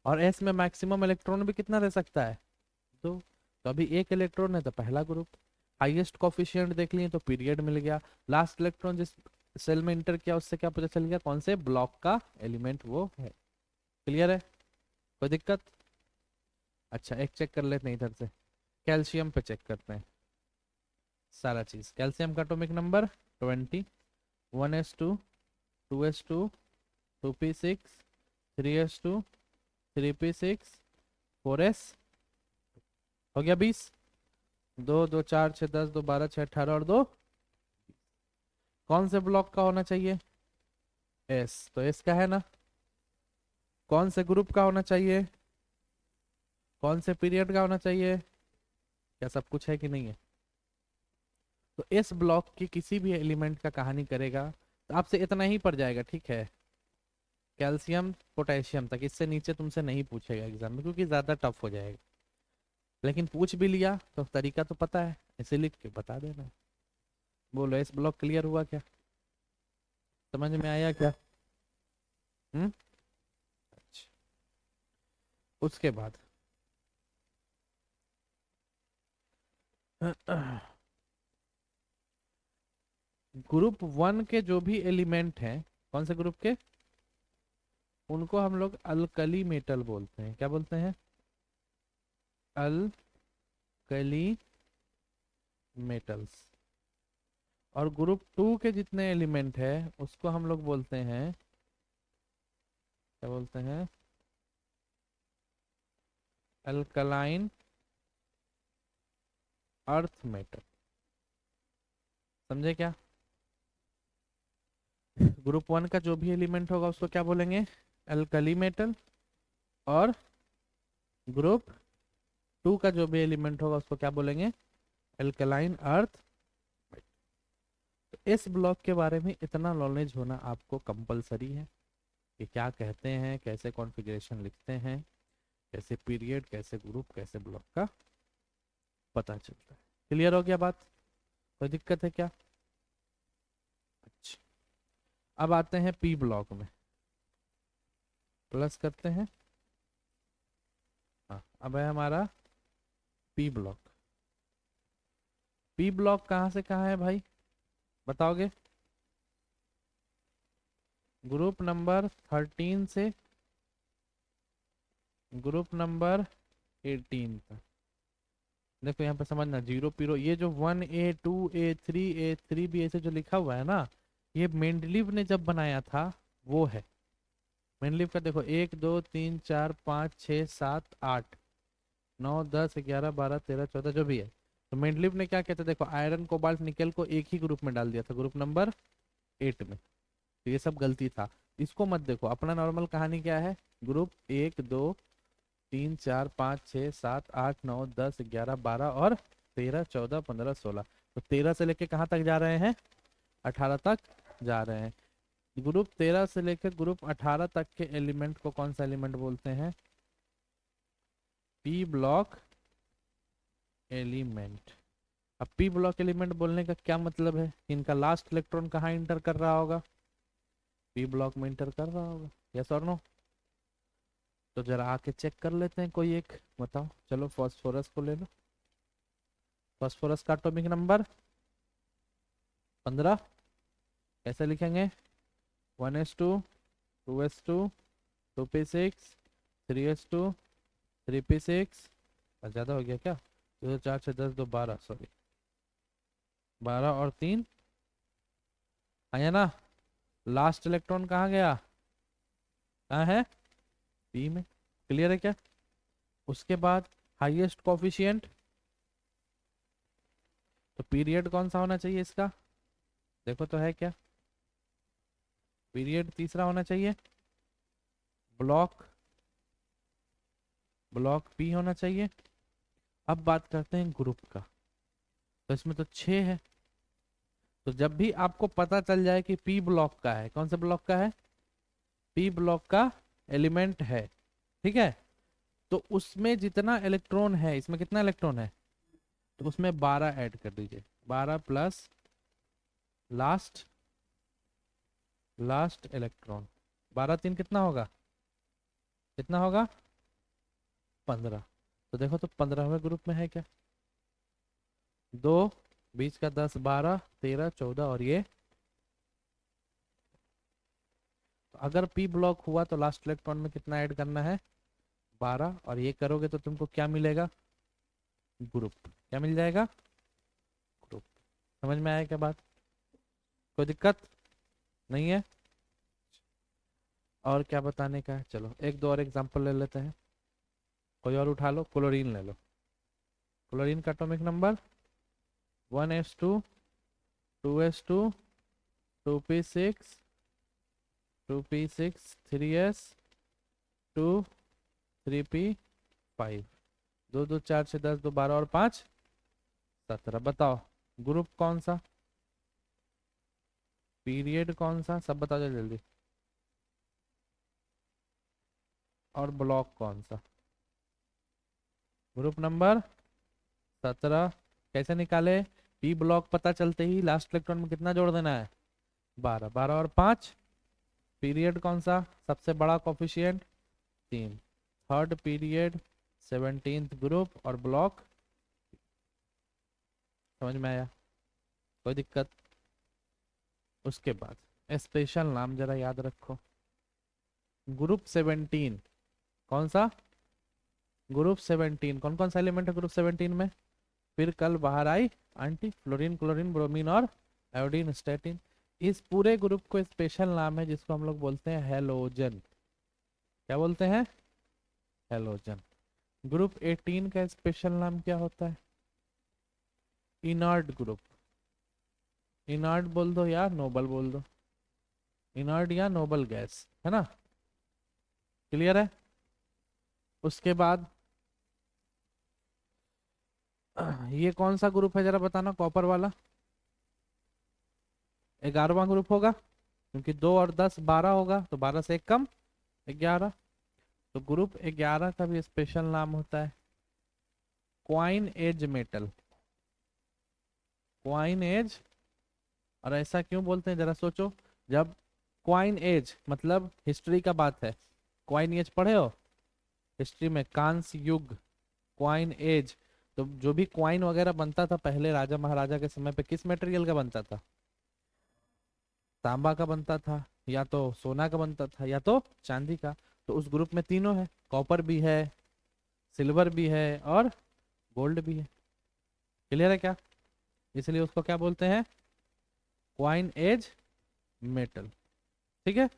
और एस में मैक्सिमम इलेक्ट्रॉन भी कितना रह सकता है, 2। तो अभी एक इलेक्ट्रॉन है तो पहला ग्रुप। हाईएस्ट कोफिशिएंट देख लिए तो पीरियड मिल गया। लास्ट इलेक्ट्रॉन जिस सेल में इंटर किया उससे क्या पता चल गया, कौन से ब्लॉक का एलिमेंट वो है। क्लियर है, कोई दिक्कत। अच्छा एक चेक कर लेते हैं इधर से, कैल्शियम पे चेक करते हैं सारा चीज। कैल्शियम का atomic number 20, 1s2 2s2 2p6 3s2 3p6 4s, हो गया 20। 2 2 4 6 10 2 12 6 18 और 2, कौन से ब्लॉक का होना चाहिए, एस। तो एस का है ना, कौन से ग्रुप का होना चाहिए, कौन से पीरियड का होना चाहिए, क्या सब कुछ है कि नहीं है। तो एस ब्लॉक की किसी भी एलिमेंट का कहानी करेगा तो आपसे इतना ही पड़ जाएगा, ठीक है। कैल्शियम पोटेशियम तक, इससे नीचे तुमसे नहीं पूछेगा एग्जाम में क्योंकि ज्यादा टफ हो जाएगा। लेकिन पूछ भी लिया तो तरीका तो पता है, इसे लिख के बता देना। बोलो एस ब्लॉक क्लियर हुआ क्या, समझ में आया क्या। हम्म। अच्छा, उसके बाद ग्रुप 1 के जो भी एलिमेंट हैं, कौन से ग्रुप के, उनको हम लोग अल्कली मेटल बोलते हैं। क्या बोलते हैं, अल्कली मेटल्स। और ग्रुप 2 के जितने एलिमेंट है उसको हम लोग बोलते हैं, क्या बोलते हैं, अल्कलाइन अर्थ मेटल। समझे क्या, ग्रुप 1 का जो भी एलिमेंट होगा उसको क्या बोलेंगे, अल्कली मेटल। और ग्रुप 2 का जो भी एलिमेंट होगा उसको क्या बोलेंगे, अल्कलाइन अर्थ। तो इस ब्लॉक के बारे में इतना नॉलेज होना आपको कंपलसरी है कि क्या कहते हैं, कैसे कॉन्फ़िगरेशन लिखते हैं, कैसे पीरियड, कैसे ग्रुप, कैसे ब्लॉक का पता चलता है। क्लियर हो गया बात, कोई दिक्कत है क्या। अच्छा, अब आते हैं पी ब्लॉक में, प्लस करते हैं। हाँ अब है हमारा पी ब्लॉक। पी ब्लॉक कहाँ से कहाँ है भाई, बताओगे, ग्रुप नंबर 13 से ग्रुप नंबर 18 तक। देखो यहाँ पे समझना, जीरो पीरो, ये जो 1A 2A 3A 3B ऐसे जो लिखा हुआ है ना, ये मेंडलीव ने जब बनाया था वो है। मेंडलीव का देखो 1 2 3 4 5 6 7 8 9 10 11 12 13 14 जो भी है। तो मेंडलीव ने क्या कहते हैं, देखो आयरन कोबाल्ट निकेल को एक ही ग्रुप में डाल दिया था, ग्रुप नंबर 8 में। तो ये सब गलती था, इसको मत देखो। अपना नॉर्मल कहानी क्या है, ग्रुप 1 2 3 4 5 6 7 8 9 10 11 12 और 13 14 15 16। तो 13 से लेके कहाँ तक जा रहे हैं, 18 तक जा रहे हैं। ग्रुप 13 से लेकर ग्रुप 18 तक के एलिमेंट को कौन सा एलिमेंट बोलते हैं, पी ब्लॉक एलिमेंट। अब पी ब्लॉक एलिमेंट बोलने का क्या मतलब है, इनका लास्ट इलेक्ट्रॉन कहाँ इंटर कर रहा होगा, पी ब्लॉक में इंटर कर रहा होगा, यस और नो। तो जरा आके चेक कर लेते हैं, कोई एक बताओ। चलो फास्फोरस को ले लो, फास्फोरस का एटॉमिक नंबर 15। कैसे लिखेंगे, 1s2 2s2 2p6 3s2 3p6। ज़्यादा हो गया क्या, 2 4 6 10 2 12, सॉरी 12 और 3 आया ना। लास्ट इलेक्ट्रॉन कहाँ गया, कहाँ है, पी में। क्लियर है क्या। उसके बाद हाईएस्ट कोफिशिएंट, तो पीरियड कौन सा होना चाहिए इसका, देखो तो है क्या, पीरियड तीसरा होना चाहिए। ब्लॉक, ब्लॉक पी होना चाहिए। अब बात करते हैं ग्रुप का, तो इसमें तो 6 है। तो जब भी आपको पता चल जाए कि पी ब्लॉक का है, कौन से ब्लॉक का है, पी ब्लॉक का एलिमेंट है, ठीक है, तो उसमें जितना इलेक्ट्रॉन है, इसमें कितना इलेक्ट्रॉन है, तो उसमें 12 ऐड कर दीजिए, 12 प्लस लास्ट, लास्ट इलेक्ट्रॉन, 12 3 कितना होगा, कितना होगा 15। तो देखो तो 15वें ग्रुप में है क्या, 2 बीच का 10 12 13 14 और ये। तो अगर पी ब्लॉक हुआ तो लास्ट इलेक्ट्रॉन में कितना ऐड करना है, 12, और ये करोगे तो तुमको क्या मिलेगा, ग्रुप। क्या मिल जाएगा, ग्रुप। समझ में आया क्या बात, कोई दिक्कत नहीं है। और क्या बताने का है, चलो एक दो और एग्जांपल ले लेते हैं। कोई और उठा लो, क्लोरीन ले लो। क्लोरीन का atomic number 1s2 2s2 2p6 2p6 3s2 3p5, 2 2 4 6 10 2 12 और 5 17। बताओ ग्रुप कौन सा, पीरियड कौन सा, सब बता दो जल्दी, और ब्लॉक कौन सा। Group number 17। कैसे निकाले, पी ब्लॉक पता चलते ही लास्ट इलेक्ट्रॉन में कितना जोड़ देना है, 12, 12 और 5। पीरियड कौन सा, सबसे बड़ा coefficient 3, third period 17th group, और ब्लॉक। समझ में आया, कोई दिक्कत। उसके बाद स्पेशल नाम जरा याद रखो, ग्रुप 17, कौन सा, ग्रुप 17 कौन कौन सा एलिमेंट है ग्रुप 17 में, फिर कल बाहर आई आंटी, फ्लोरीन क्लोरीन ब्रोमीन और आयोडीन स्टैटिन। इस पूरे ग्रुप को स्पेशल नाम है जिसको हम लोग बोलते हैं हेलोजन। क्या बोलते हैं, हेलोजन। ग्रुप 18 का स्पेशल नाम क्या होता है, इनर्ट ग्रुप। इनर्ट बोल दो या नोबल बोल दो, इनर्ट या नोबल गैस, है ना, क्लियर है। उसके बाद ये कौन सा ग्रुप है जरा बताना, कॉपर वाला, 11वां ग्रुप होगा, क्योंकि 2 और 10 12 होगा, तो 12 से एक कम 11। तो ग्रुप 11 का भी स्पेशल नाम होता है coinage metal, coinage. और ऐसा क्यों बोलते हैं जरा सोचो, जब क्वाइन एज मतलब हिस्ट्री का बात है, क्वाइन एज पढ़े हो हिस्ट्री में, कांस्य युग, क्वाइन एज। तो जो भी क्वाइन वगैरह बनता था पहले राजा महाराजा के समय पे, किस मटेरियल का बनता था, तांबा का बनता था, या तो सोना का बनता था, या तो चांदी का। तो उस ग्रुप में तीनों है, कॉपर भी है, सिल्वर भी है और गोल्ड भी है। क्लियर है क्या, इसलिए उसको क्या बोलते हैं, क्वाइन एज मेटल। ठीक है।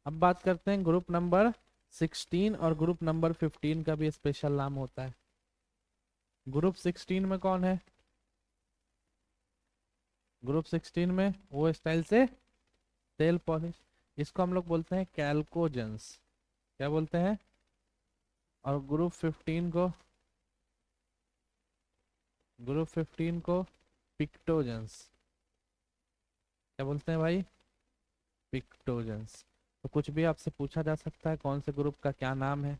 अब बात करते हैं ग्रुप नंबर 16 और ग्रुप नंबर 15 का भी स्पेशल नाम होता है। ग्रुप 16 में कौन है, ग्रुप 16 में वो स्टाइल से तेल पॉलिश, इसको हम लोग बोलते हैं कैल्कोजेंस। क्या बोलते हैं? और ग्रुप 15 को पिक्टोजेंस। क्या बोलते हैं भाई? पिक्टोजेंस। तो कुछ भी आपसे पूछा जा सकता है, कौन से ग्रुप का क्या नाम है,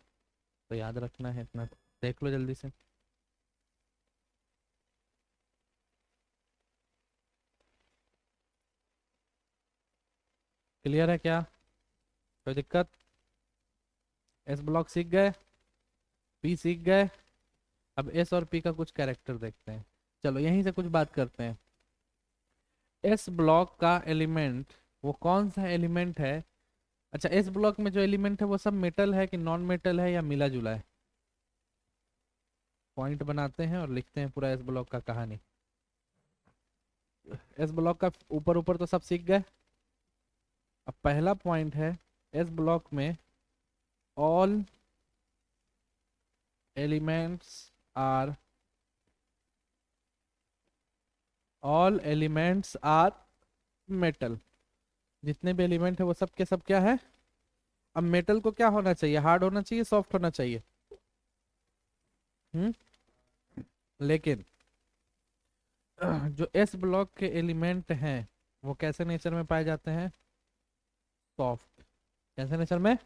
तो याद रखना है इतना। देख लो जल्दी से। क्लियर है क्या? कोई दिक्कत? एस ब्लॉक सीख गए? पी सीख गए? अब एस और पी का कुछ कैरेक्टर देखते हैं। चलो यहीं से कुछ बात करते हैं। एस ब्लॉक का एलिमेंट वो कौन सा एलिमेंट है? अच्छा, एस ब्लॉक में जो एलिमेंट है वो सब मेटल है कि नॉन मेटल है या मिला जुला है? पॉइंट बनाते हैं और लिखते हैं पूरा एस ब्लॉक का कहानी। एस ब्लॉक का ऊपर ऊपर तो सब सीख गए। अब पहला पॉइंट है, एस ब्लॉक में all elements are all elements are metal. जितने भी एलिमेंट है वो सब के सब क्या है? अब मेटल को क्या होना चाहिए? हार्ड होना चाहिए, सॉफ्ट होना चाहिए? हम्म। लेकिन जो एस ब्लॉक के एलिमेंट हैं वो कैसे नेचर में पाए जाते हैं? सॉफ्ट। कैसे नेचर में?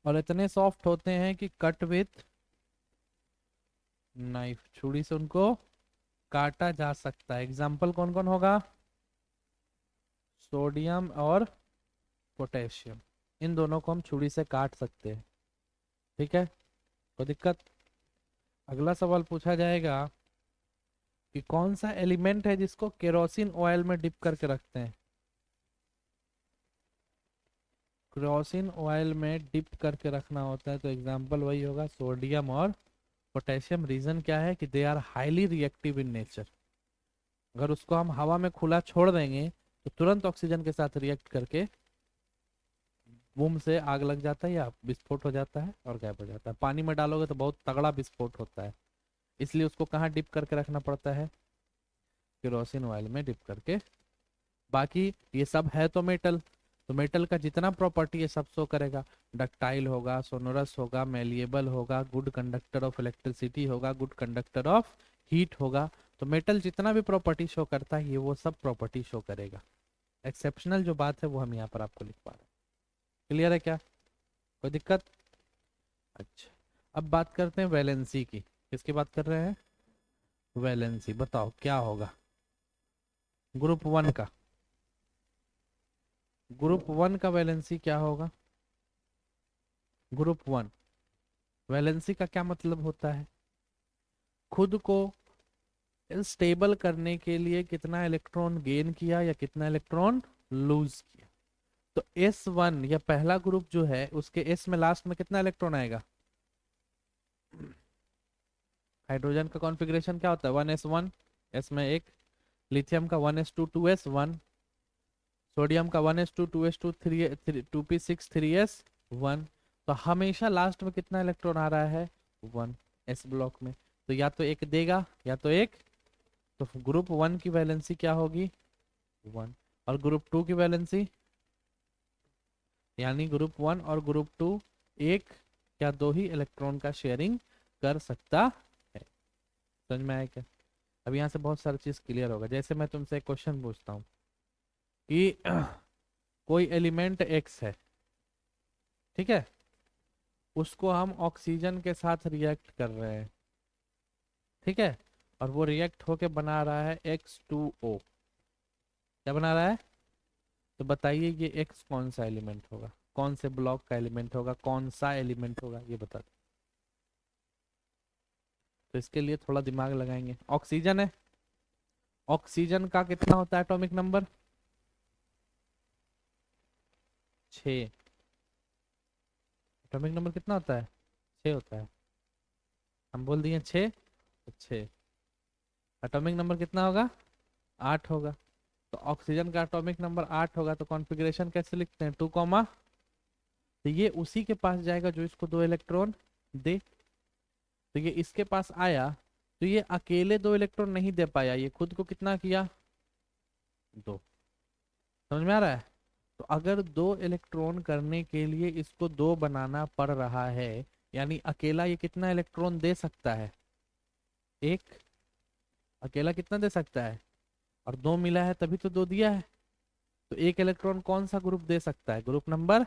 और इतने सॉफ्ट होते हैं कि कट विथ नाइफ, छुरी से उनको काटा जा सकता है। एग्जाम्पल कौन कौन होगा? सोडियम और पोटेशियम। इन दोनों को हम छुरी से काट सकते हैं। ठीक है, कोई दिक्कत? अगला सवाल पूछा जाएगा कि कौन सा एलिमेंट है जिसको केरोसिन ऑयल में डिप करके रखते हैं? केरोसिन ऑयल में डिप करके रखना होता है, तो एग्जाम्पल वही होगा सोडियम और पोटेशियम। रीजन क्या है? कि they are highly reactive in nature. अगर उसको हम हवा में खुला छोड़ देंगे तो तुरंत ऑक्सीजन के साथ रिएक्ट करके बूम से आग लग जाता है या विस्फोट हो जाता है और गायब हो जाता है। पानी में डालोगे तो बहुत तगड़ा विस्फोट होता है। इसलिए उसको कहाँ डिप करके रखना पड़ता है? केरोसिन ऑयल में डिप करके। बाकी ये सब है तो मेटल, तो मेटल का जितना प्रॉपर्टी है सब शो करेगा। डक्टाइल होगा, सोनोरस होगा, मेलिएबल होगा, गुड कंडक्टर ऑफ इलेक्ट्रिसिटी होगा, गुड कंडक्टर ऑफ हीट होगा। तो मेटल जितना भी प्रॉपर्टी शो करता है ये वो सब प्रॉपर्टी शो करेगा। एक्सेप्शनल जो बात है वो हम यहाँ पर आपको लिख पा रहे हैं। क्लियर है क्या? कोई दिक्कत? अच्छा, अब बात करते हैं वैलेंसी की। किसकी बात कर रहे हैं? वैलेंसी। बताओ क्या होगा ग्रुप 1 का? ग्रुप 1 का वैलेंसी क्या होगा? ग्रुप 1 वैलेंसी का क्या मतलब होता है? खुद को स्टेबल करने के लिए कितना इलेक्ट्रॉन गेन किया या कितना इलेक्ट्रॉन लूज किया। तो S1 या पहला ग्रुप जो है उसके S में लास्ट में कितना इलेक्ट्रॉन आएगा? हाइड्रोजन का कॉन्फ़िगरेशन क्या होता है? 1s1, S में एक। लिथियम का 1s2, 2s1। सोडियम का 1s2, 2s2, 2p6, 3s1। तो हमेशा लास्ट में कितना इलेक्ट्रॉन आ रहा है? 1। एस ब्लॉक में तो या तो एक देगा या तो एक। तो ग्रुप 1 की वैलेंसी क्या होगी? 1। और ग्रुप 2 की वैलेंसी, यानी ग्रुप 1 और ग्रुप 2 एक या दो ही इलेक्ट्रॉन का शेयरिंग कर सकता है। समझ में आया क्या? अब यहाँ से बहुत सारी चीज क्लियर होगा। जैसे मैं तुमसे एक क्वेश्चन पूछता हूँ कि कोई एलिमेंट एक्स है, ठीक है, उसको हम ऑक्सीजन के साथ रिएक्ट कर रहे हैं, ठीक है, और वो रिएक्ट होके बना रहा है H2O। क्या बना रहा है? तो बताइए ये एक्स कौन सा एलिमेंट होगा? कौन से ब्लॉक का एलिमेंट होगा? कौन सा एलिमेंट होगा ये बता दो। तो इसके लिए थोड़ा दिमाग लगाएंगे। ऑक्सीजन है, ऑक्सीजन का कितना होता है एटॉमिक नंबर? 6। एटॉमिक नंबर कितना होता है? 6 होता है। हम बोल दिए 6 तो 6। एटॉमिक नंबर कितना होगा? 8 होगा। तो ऑक्सीजन का एटॉमिक नंबर 8 होगा, तो कॉन्फ़िगरेशन कैसे लिखते हैं? 2 कॉमा। तो ये उसी के पास जाएगा जो इसको 2 इलेक्ट्रॉन दे। तो ये इसके पास आया, तो ये अकेले 2 इलेक्ट्रॉन नहीं दे पाया, ये खुद को कितना किया? 2। समझ में आ रहा है? तो अगर 2 इलेक्ट्रॉन करने के लिए इसको 2 बनाना पड़ रहा है, यानी अकेला ये कितना इलेक्ट्रॉन दे सकता है? एक। अकेला कितना दे सकता है? और 2 मिला है तभी तो 2 दिया है। तो 1 इलेक्ट्रॉन कौन सा ग्रुप दे सकता है? Group number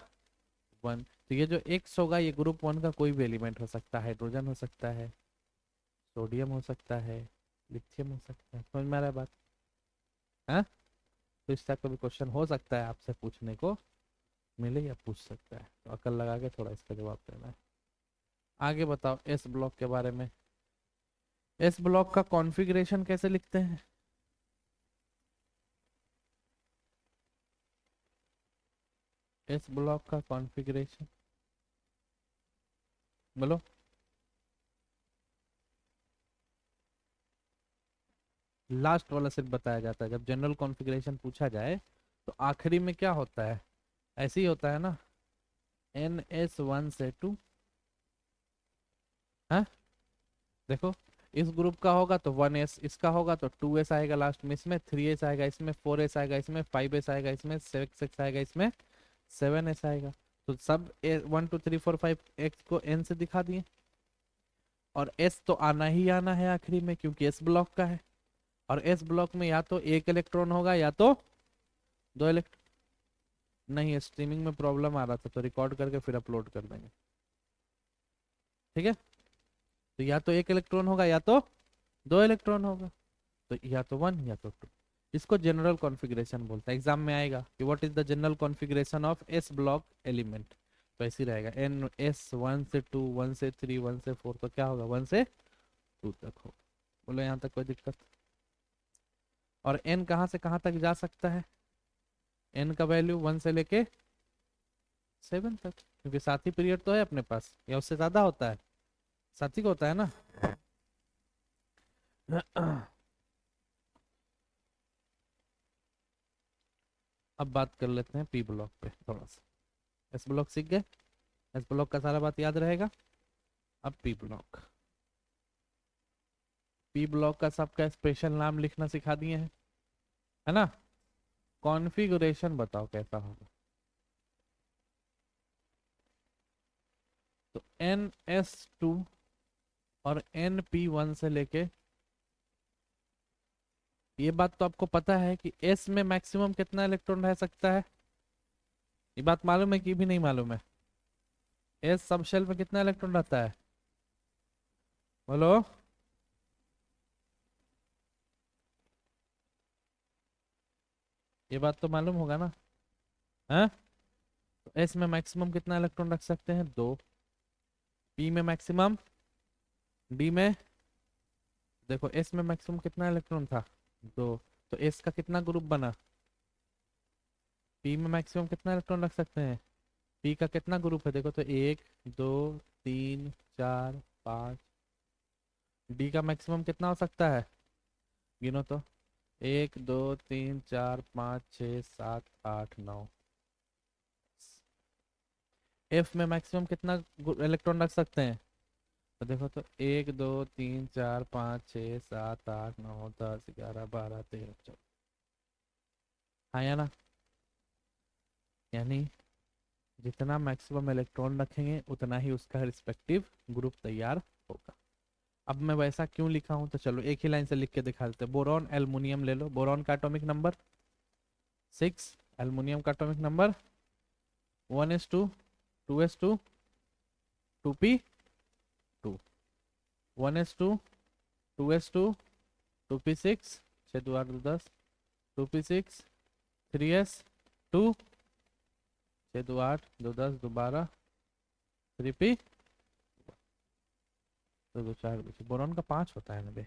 1। तो ये जो एक्स होगा ये ग्रुप 1 का कोई भी एलिमेंट हो सकता है। हाइड्रोजन हो सकता है, सोडियम हो सकता है, लिथियम हो सकता है। समझ में आ रहा है बात? हाँ। तो इस टाइप का भी क्वेश्चन हो सकता है आपसे पूछने को मिले या पूछ सकता है, तो अकल लगा के थोड़ा इसका जवाब देना है। आगे बताओ एस ब्लॉक के बारे में। एस ब्लॉक का कॉन्फ़िगरेशन कैसे लिखते हैं? एस ब्लॉक का कॉन्फ़िगरेशन बोलो। लास्ट वाला सिर्फ बताया जाता है, जब जनरल कॉन्फ़िगरेशन पूछा जाए तो आखिरी में क्या होता है? ऐसे ही होता है ना, NS1 से 2। हाँ। देखो, इस ग्रुप का होगा तो 1s, इसका होगा तो 2s आएगा लास्ट में, इसमें 3s आएगा, इसमें 4s आएगा, इसमें 5s आएगा, इसमें 6s आएगा, इसमें 7s आएगा। तो सब 1 2 3 4 5 एक्स को n से दिखा दिए, और s तो आना ही आना है आखिरी में क्योंकि s ब्लॉक का है। और s ब्लॉक में या तो 1 इलेक्ट्रॉन होगा या तो 2 इलेक्ट्रॉन। नहीं, स्ट्रीमिंग में प्रॉब्लम आ रहा था तो रिकॉर्ड करके फिर अपलोड कर देंगे। ठीक है। तो या तो 1 इलेक्ट्रॉन होगा या तो 2 इलेक्ट्रॉन होगा। तो या तो 1 या तो 2। इसको जनरल कॉन्फ़िगरेशन बोलते हैं। एग्जाम में आएगा कि what is the general configuration of S block element, तो ऐसे ही रहेगा NS 1 से 2, 1 से 3, 1 से 4, तो क्या होगा 1 से 2 तक होगा। बोलो यहाँ तक कोई दिक्कत? और n कहाँ से कहाँ तक जा सकता है? n का वैल्यू 1 से लेके 7 तक, क्योंकि साथी पीरियड तो है अपने पास, या उससे ज्यादा होता है? साथी को होता है ना। अब बात कर लेते हैं पी ब्लॉक पे थोड़ा सा। एस ब्लॉक सीख गए, एस ब्लॉक का सारा बात याद रहेगा। अब पी ब्लॉक, पी ब्लॉक का सबका स्पेशल नाम लिखना सिखा दिए हैं, है ना? कॉन्फ़िगरेशन बताओ कैसा होगा? तो NS2 और NP1 से लेके, ये बात तो आपको पता है कि S में मैक्सिमम कितना इलेक्ट्रॉन रह सकता है? ये बात मालूम है कि भी नहीं मालूम है? S सब शेल में कितना इलेक्ट्रॉन रहता है? बोलो। ये बात तो मालूम होगा ना? हाँ। तो S में मैक्सिमम कितना इलेक्ट्रॉन रख सकते हैं? 2। P में मैक्सिमम, D में, देखो S में मैक्सिमम कितना इलेक्ट्रॉन था? 2। तो S का कितना ग्रुप बना? P में मैक्सिमम कितना इलेक्ट्रॉन रख सकते हैं? P का कितना ग्रुप है? देखो तो 1 2 3 4 5। D का मैक्सिमम कितना हो सकता है? गिनो तो। 1 2 3 4 5 6 7 8 9। F में मैक्सिमम कितना इलेक्ट्रॉन रख सकते हैं? तो देखो तो 1 2 3 4 5 6 7 8 9 10 11 12 13 14। हाँ या ना? यानी जितना मैक्सिमम इलेक्ट्रॉन रखेंगे उतना ही उसका रिस्पेक्टिव ग्रुप तैयार होगा। अब मैं वैसा क्यों लिखा हूं, तो चलो एक ही लाइन से लिख के दिखा देते हैं। बोरॉन एल्युमिनियम ले लो, बोरॉन का एटॉमिक नंबर 6, एल्युमिनियम का atomic number 1s2, 2s2, 2p2, 1s2, 2s2, 2p6, 6 2 8 2 10, 2p6, 3s2, 6 2 8 2 10 2 12, 3p, 2 2 4 boron का 5 होता है ना बे?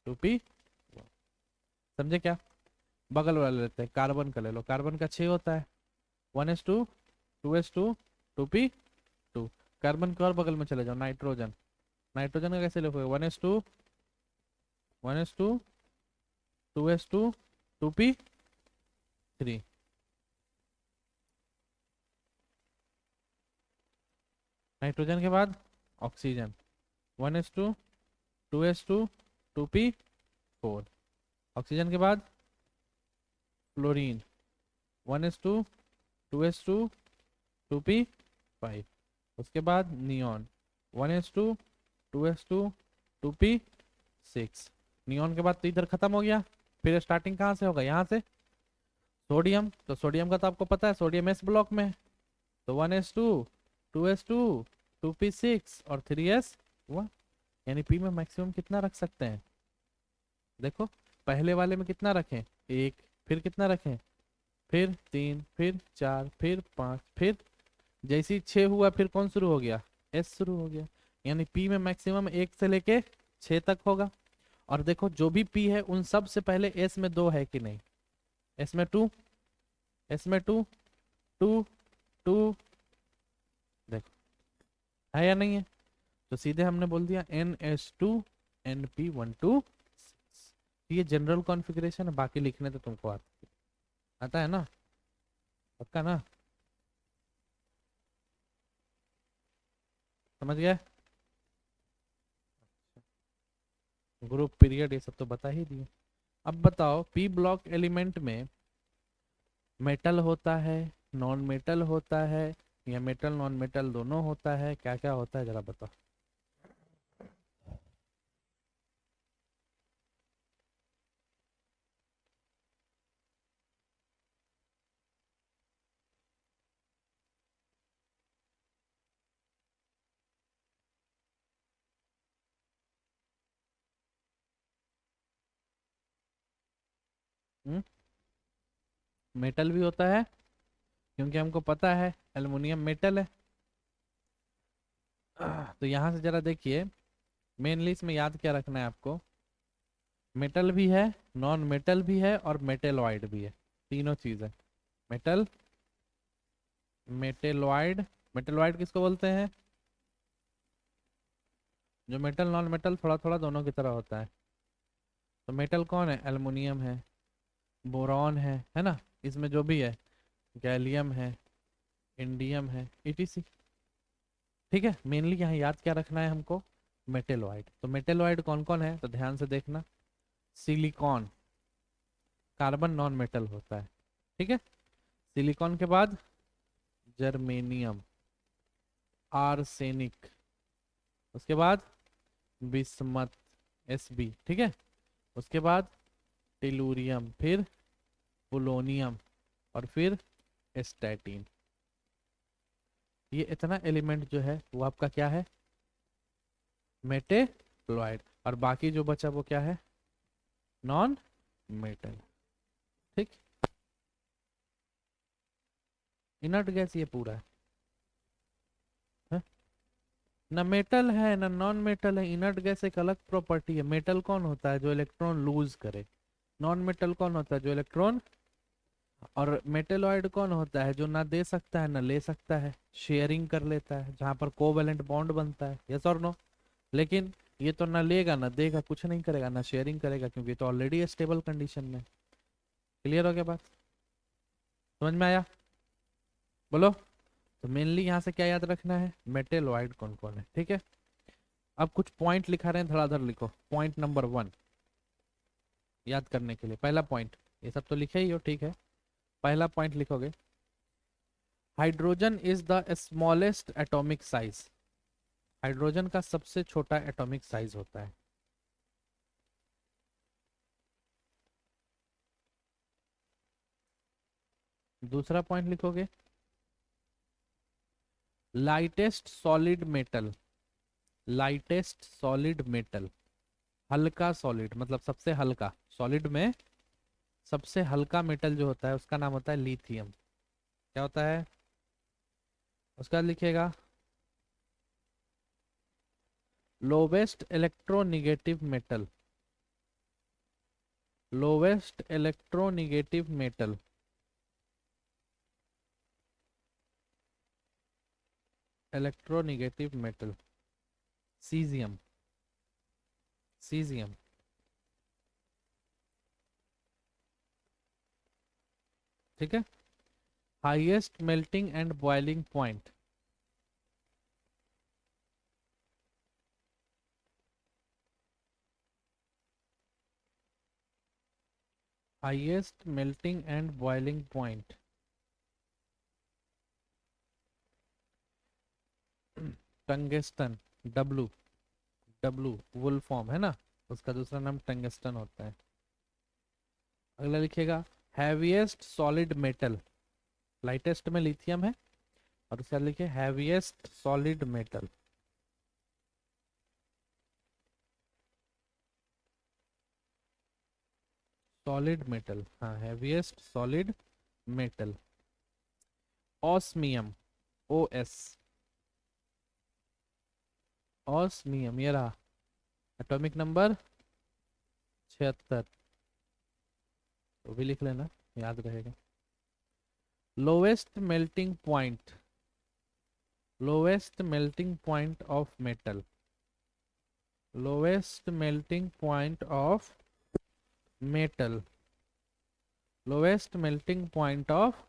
2p। समझे क्या? बगल वाला लेते हैं, कार्बन का ले लो, कार्बन का 6 होता है। 1s2, 2s2, 2p2। कार्बन के और बगल में चले जाओ, नाइट्रोजन, नाइट्रोजन का कैसे लिखोगे? 1s2, 2s2, 2p3। नाइट्रोजन के बाद oxygen, 1s2, 2s2, 2p4। Oxygen के बाद फ्लोरीन, 1s2, 2s2, 2p5। उसके बाद neon, 1s2, 2s2, 2p6। Neon के बाद तो इधर खत्म हो गया, फिर स्टार्टिंग कहाँ से होगा, यहाँ से सोडियम। तो सोडियम का तो आपको पता है, सोडियम एस ब्लॉक में है। तो 1s2, 2s2, 2p6 और 3s1। यानी पी में मैक्सिमम कितना रख सकते हैं, देखो पहले वाले में कितना रखें, एक, फिर कितना रखें, फिर तीन, फिर चार, फिर पाँच, फिर जैसे ही 6 हुआ फिर कौन शुरू हो गया, एस शुरू हो गया। यानी पी में मैक्सिमम 1 से लेके 6 तक होगा। और देखो जो भी पी है उन सब से पहले एस में 2 है कि नहीं, एस में 2, एस में 2, 2, 2, देखो है या नहीं है। तो सीधे हमने बोल दिया NS2 NP12। ये जनरल कॉन्फ़िगरेशन है, बाकी लिखने तो तुमको आता है ना, पक्का ना, समझ गए। ग्रुप पीरियड ये सब तो बता ही दिए। अब बताओ पी ब्लॉक एलिमेंट में मेटल होता है, नॉन मेटल होता है, या मेटल नॉन मेटल दोनों होता है, क्या क्या होता है जरा बताओ। हम्म, मेटल भी होता है, क्योंकि हमको पता है एल्युमिनियम मेटल है। तो यहाँ से जरा देखिए, मेनली इसमें याद क्या रखना है आपको, मेटल भी है, नॉन मेटल भी है और मेटेलॉइड भी है, तीनों चीज है। Metal, metalloid. मेटेलॉइड किसको बोलते हैं, जो मेटल नॉन मेटल थोड़ा थोड़ा दोनों की तरह होता है। तो मेटल कौन है, एल्युमिनियम है, बोरॉन है ना, इसमें जो भी है, गैलियम है, इंडियम है, etc। ठीक है, मेनली यहाँ याद क्या रखना है हमको, मेटेलॉइड। तो मेटेलॉइड कौन कौन है तो ध्यान से देखना, सिलिकॉन, कार्बन नॉन मेटल होता है, ठीक है। सिलिकॉन के बाद जर्मेनियम, आर्सेनिक, उसके बाद बिस्मथ, Sb, ठीक है। उसके बाद टेलुरियम, फिर पोलोनियम, और फिर स्टैटिन। ये इतना एलिमेंट जो है वो आपका क्या है, मेटेलॉइड। और बाकी जो बचा वो क्या है, नॉन मेटल, ठीक। इनर्ट गैस ये पूरा है, ना मेटल है ना नॉन मेटल है। इनर्ट गैस एक अलग प्रॉपर्टी है। मेटल कौन होता है, जो इलेक्ट्रॉन लूज करे। नॉन मेटल कौन होता है, जो इलेक्ट्रॉन। और मेटेलॉइड कौन होता है, जो ना दे सकता है ना ले सकता है, शेयरिंग कर लेता है, जहां पर कोवेलेंट बॉन्ड बनता है, यस और नो। लेकिन ये तो ना लेगा ना देगा, कुछ नहीं करेगा, ना शेयरिंग करेगा, क्योंकि ये तो ऑलरेडी स्टेबल कंडीशन में। क्लियर हो गया बात, समझ में आया, बोलो। तो मेनली यहाँ से क्या याद रखना है, मेटेलॉइड कौन कौन है, ठीक है। अब कुछ पॉइंट लिखा रहे हैं, धड़ाधड़ लिखो। पॉइंट नंबर 1 याद करने के लिए, पहला पॉइंट, ये सब तो लिखे ही हो, ठीक है। पहला पॉइंट लिखोगे, hydrogen is the smallest atomic size. Hydrogen का सबसे छोटा एटॉमिक साइज होता है। दूसरा पॉइंट लिखोगे, lightest solid metal. Lightest solid metal, हल्का सॉलिड मतलब सबसे हल्का, सॉलिड में सबसे हल्का मेटल जो होता है उसका नाम होता है लिथियम। क्या होता है, उसका लिखिएगा, lowest electronegative metal. Lowest electronegative metal, electronegative metal, caesium. Caesium, ठीक है। Highest melting and boiling point, highest melting and boiling point, tungsten, W, W wolfram है ना, उसका दूसरा नाम टंगस्टन होता है। अगला लिखिएगा हैवीएस्ट सॉलिड मेटल, लाइटेस्ट में लिथियम है, और उसका लिखिए heaviest solid metal. Solid metal, हाँ heaviest solid metal, osmium, O S, osmium ये रहा, एटॉमिक नंबर 76, तो भी लिख लेना, याद रहेगा। Lowest melting point, lowest melting point of metal, lowest melting point of metal, lowest melting point of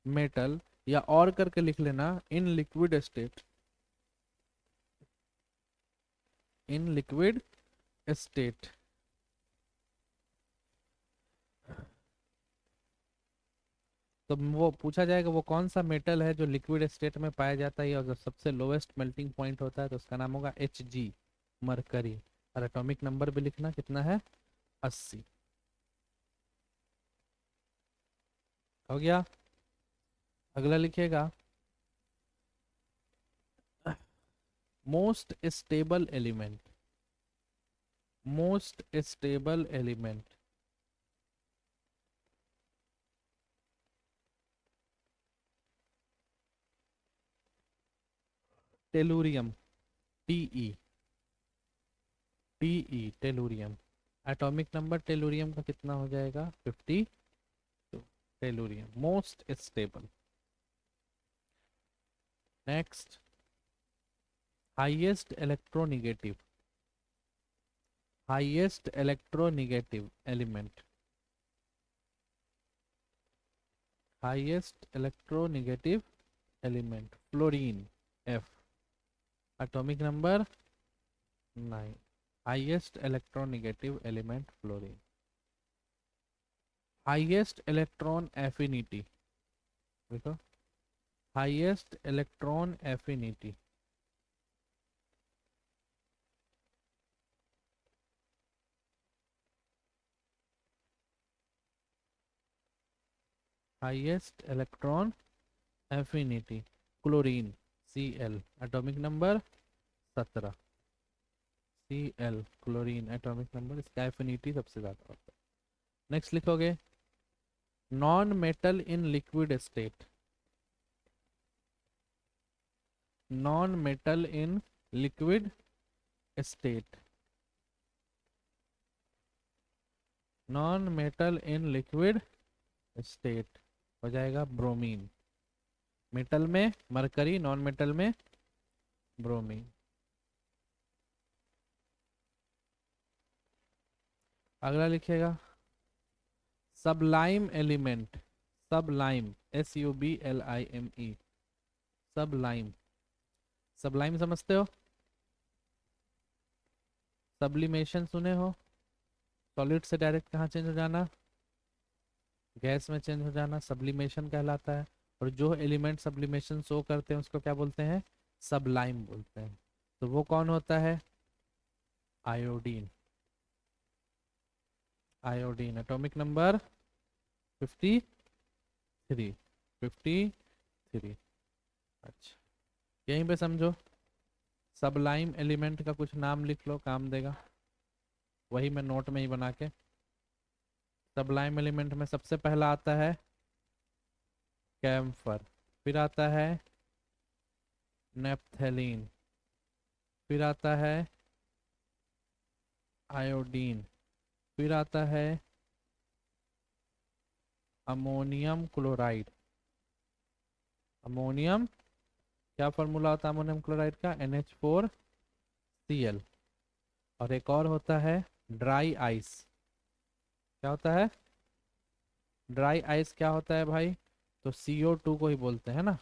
metal, या और करके लिख लेना इन लिक्विड स्टेट, इन लिक्विड स्टेट। तो वो पूछा जाएगा वो कौन सा मेटल है जो लिक्विड स्टेट में पाया जाता है और जो सबसे लोवेस्ट मेल्टिंग पॉइंट होता है, तो उसका नाम होगा एच जी, मरकरी। और एटॉमिक नंबर भी लिखना कितना है, 80। हो गया। अगला लिखिएगा most stable element, most stable element, tellurium, T E, T E tellurium. Atomic number tellurium का कितना हो जाएगा, 50। तो tellurium most stable. Next highest electronegative, highest electronegative element, highest electronegative element fluorine, F, atomic number 9, highest electronegative element fluorine. Highest electron affinity, देखो highest electron affinity, highest electron affinity chlorine, सी L, atomic number 17, C L chlorine atomic number, इसका affinity सबसे ज्यादा होता है। Next लिखोगे non metal in liquid state, non metal in liquid state, non metal in liquid state हो जाएगा bromine, metal में mercury, non metal में ब्रोमीन। अगला लिखिएगा sublime element, sublime, S U B L I M E, sublime, sublime समझते हो, sublimation सुने हो, सॉलिड से डायरेक्ट कहाँ चेंज हो जाना, गैस में चेंज हो जाना, सब्लिमेशन कहलाता है। और जो एलिमेंट सब्लिमेशन शो करते हैं उसको क्या बोलते हैं, सबलाइम बोलते हैं। तो वो कौन होता है, आयोडीन, आयोडीन एटॉमिक नंबर 53, 53। अच्छा यहीं पे समझो, सबलाइम एलिमेंट का कुछ नाम लिख लो, काम देगा, वही मैं नोट में ही बना के। सबलाइम एलिमेंट में सबसे पहला आता है कैम्फर, फिर आता है नेप्थेलीन, फिर आता है आयोडीन, फिर आता है अमोनियम क्लोराइड, अमोनियम, क्या फॉर्मूला होता है अमोनियम क्लोराइड का, NH4Cl। और एक और होता है ड्राई आइस, क्या होता है ड्राई आइस, क्या होता है भाई, तो CO2 को ही बोलते हैं ना,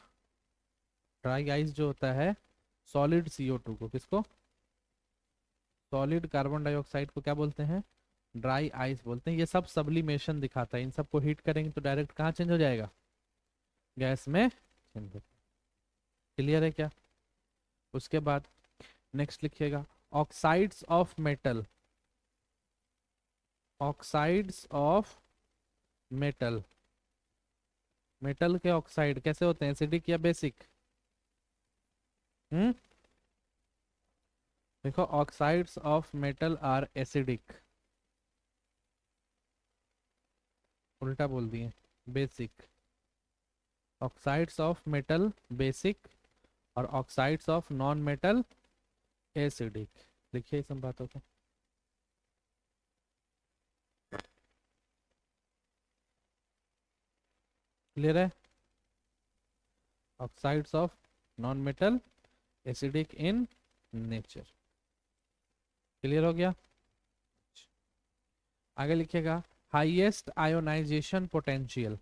ड्राई आइस जो होता है सॉलिड CO2 को, किसको, सॉलिड कार्बन डाइऑक्साइड को क्या बोलते हैं, ड्राई आइस बोलते हैं। ये सब सब्लिमेशन दिखाता है। इन सबको हीट करेंगे तो डायरेक्ट कहाँ चेंज हो जाएगा, गैस में चेंज हो। क्लियर है क्या? उसके बाद नेक्स्ट लिखिएगा oxides of metal. Oxides of metal, metal के ऑक्साइड कैसे होते हैं, एसिडिक या बेसिक? हम्म, देखो oxides of metal are acidic, उल्टा बोल दिए, basic. Oxides of metal basic और oxides of non metal acidic. लिखिए इस सब बातों को। क्लियर है? Oxides of non metal acidic in nature. Clear हो गया? आगे लिखिएगा highest ionization potential.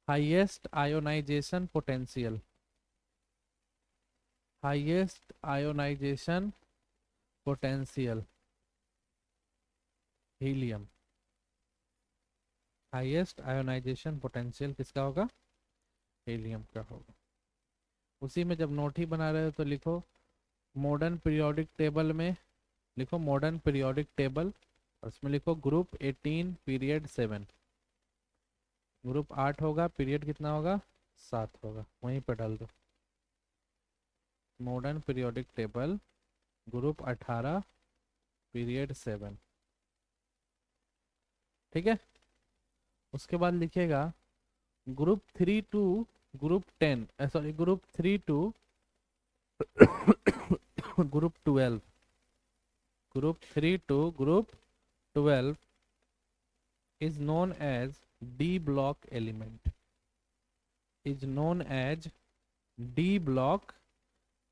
Highest ionization potential, highest ionization potential helium. Highest ionization potential किसका होगा, हीलियम का होगा। उसी में जब नोट ही बना रहे हो तो लिखो मॉडर्न पीरियोडिक टेबल में, लिखो मॉडर्न पीरियोडिक टेबल और उसमें लिखो ग्रुप 18 पीरियड 7। ग्रुप 8 होगा, पीरियड कितना होगा, 7 होगा, वहीं पर डाल दो। Modern periodic table group 18 period 7। ठीक है? उसके बाद लिखिएगा group 3 to group 10, sorry group 3 to group 12, group 3 to group 12 is known as D block element, is known as D block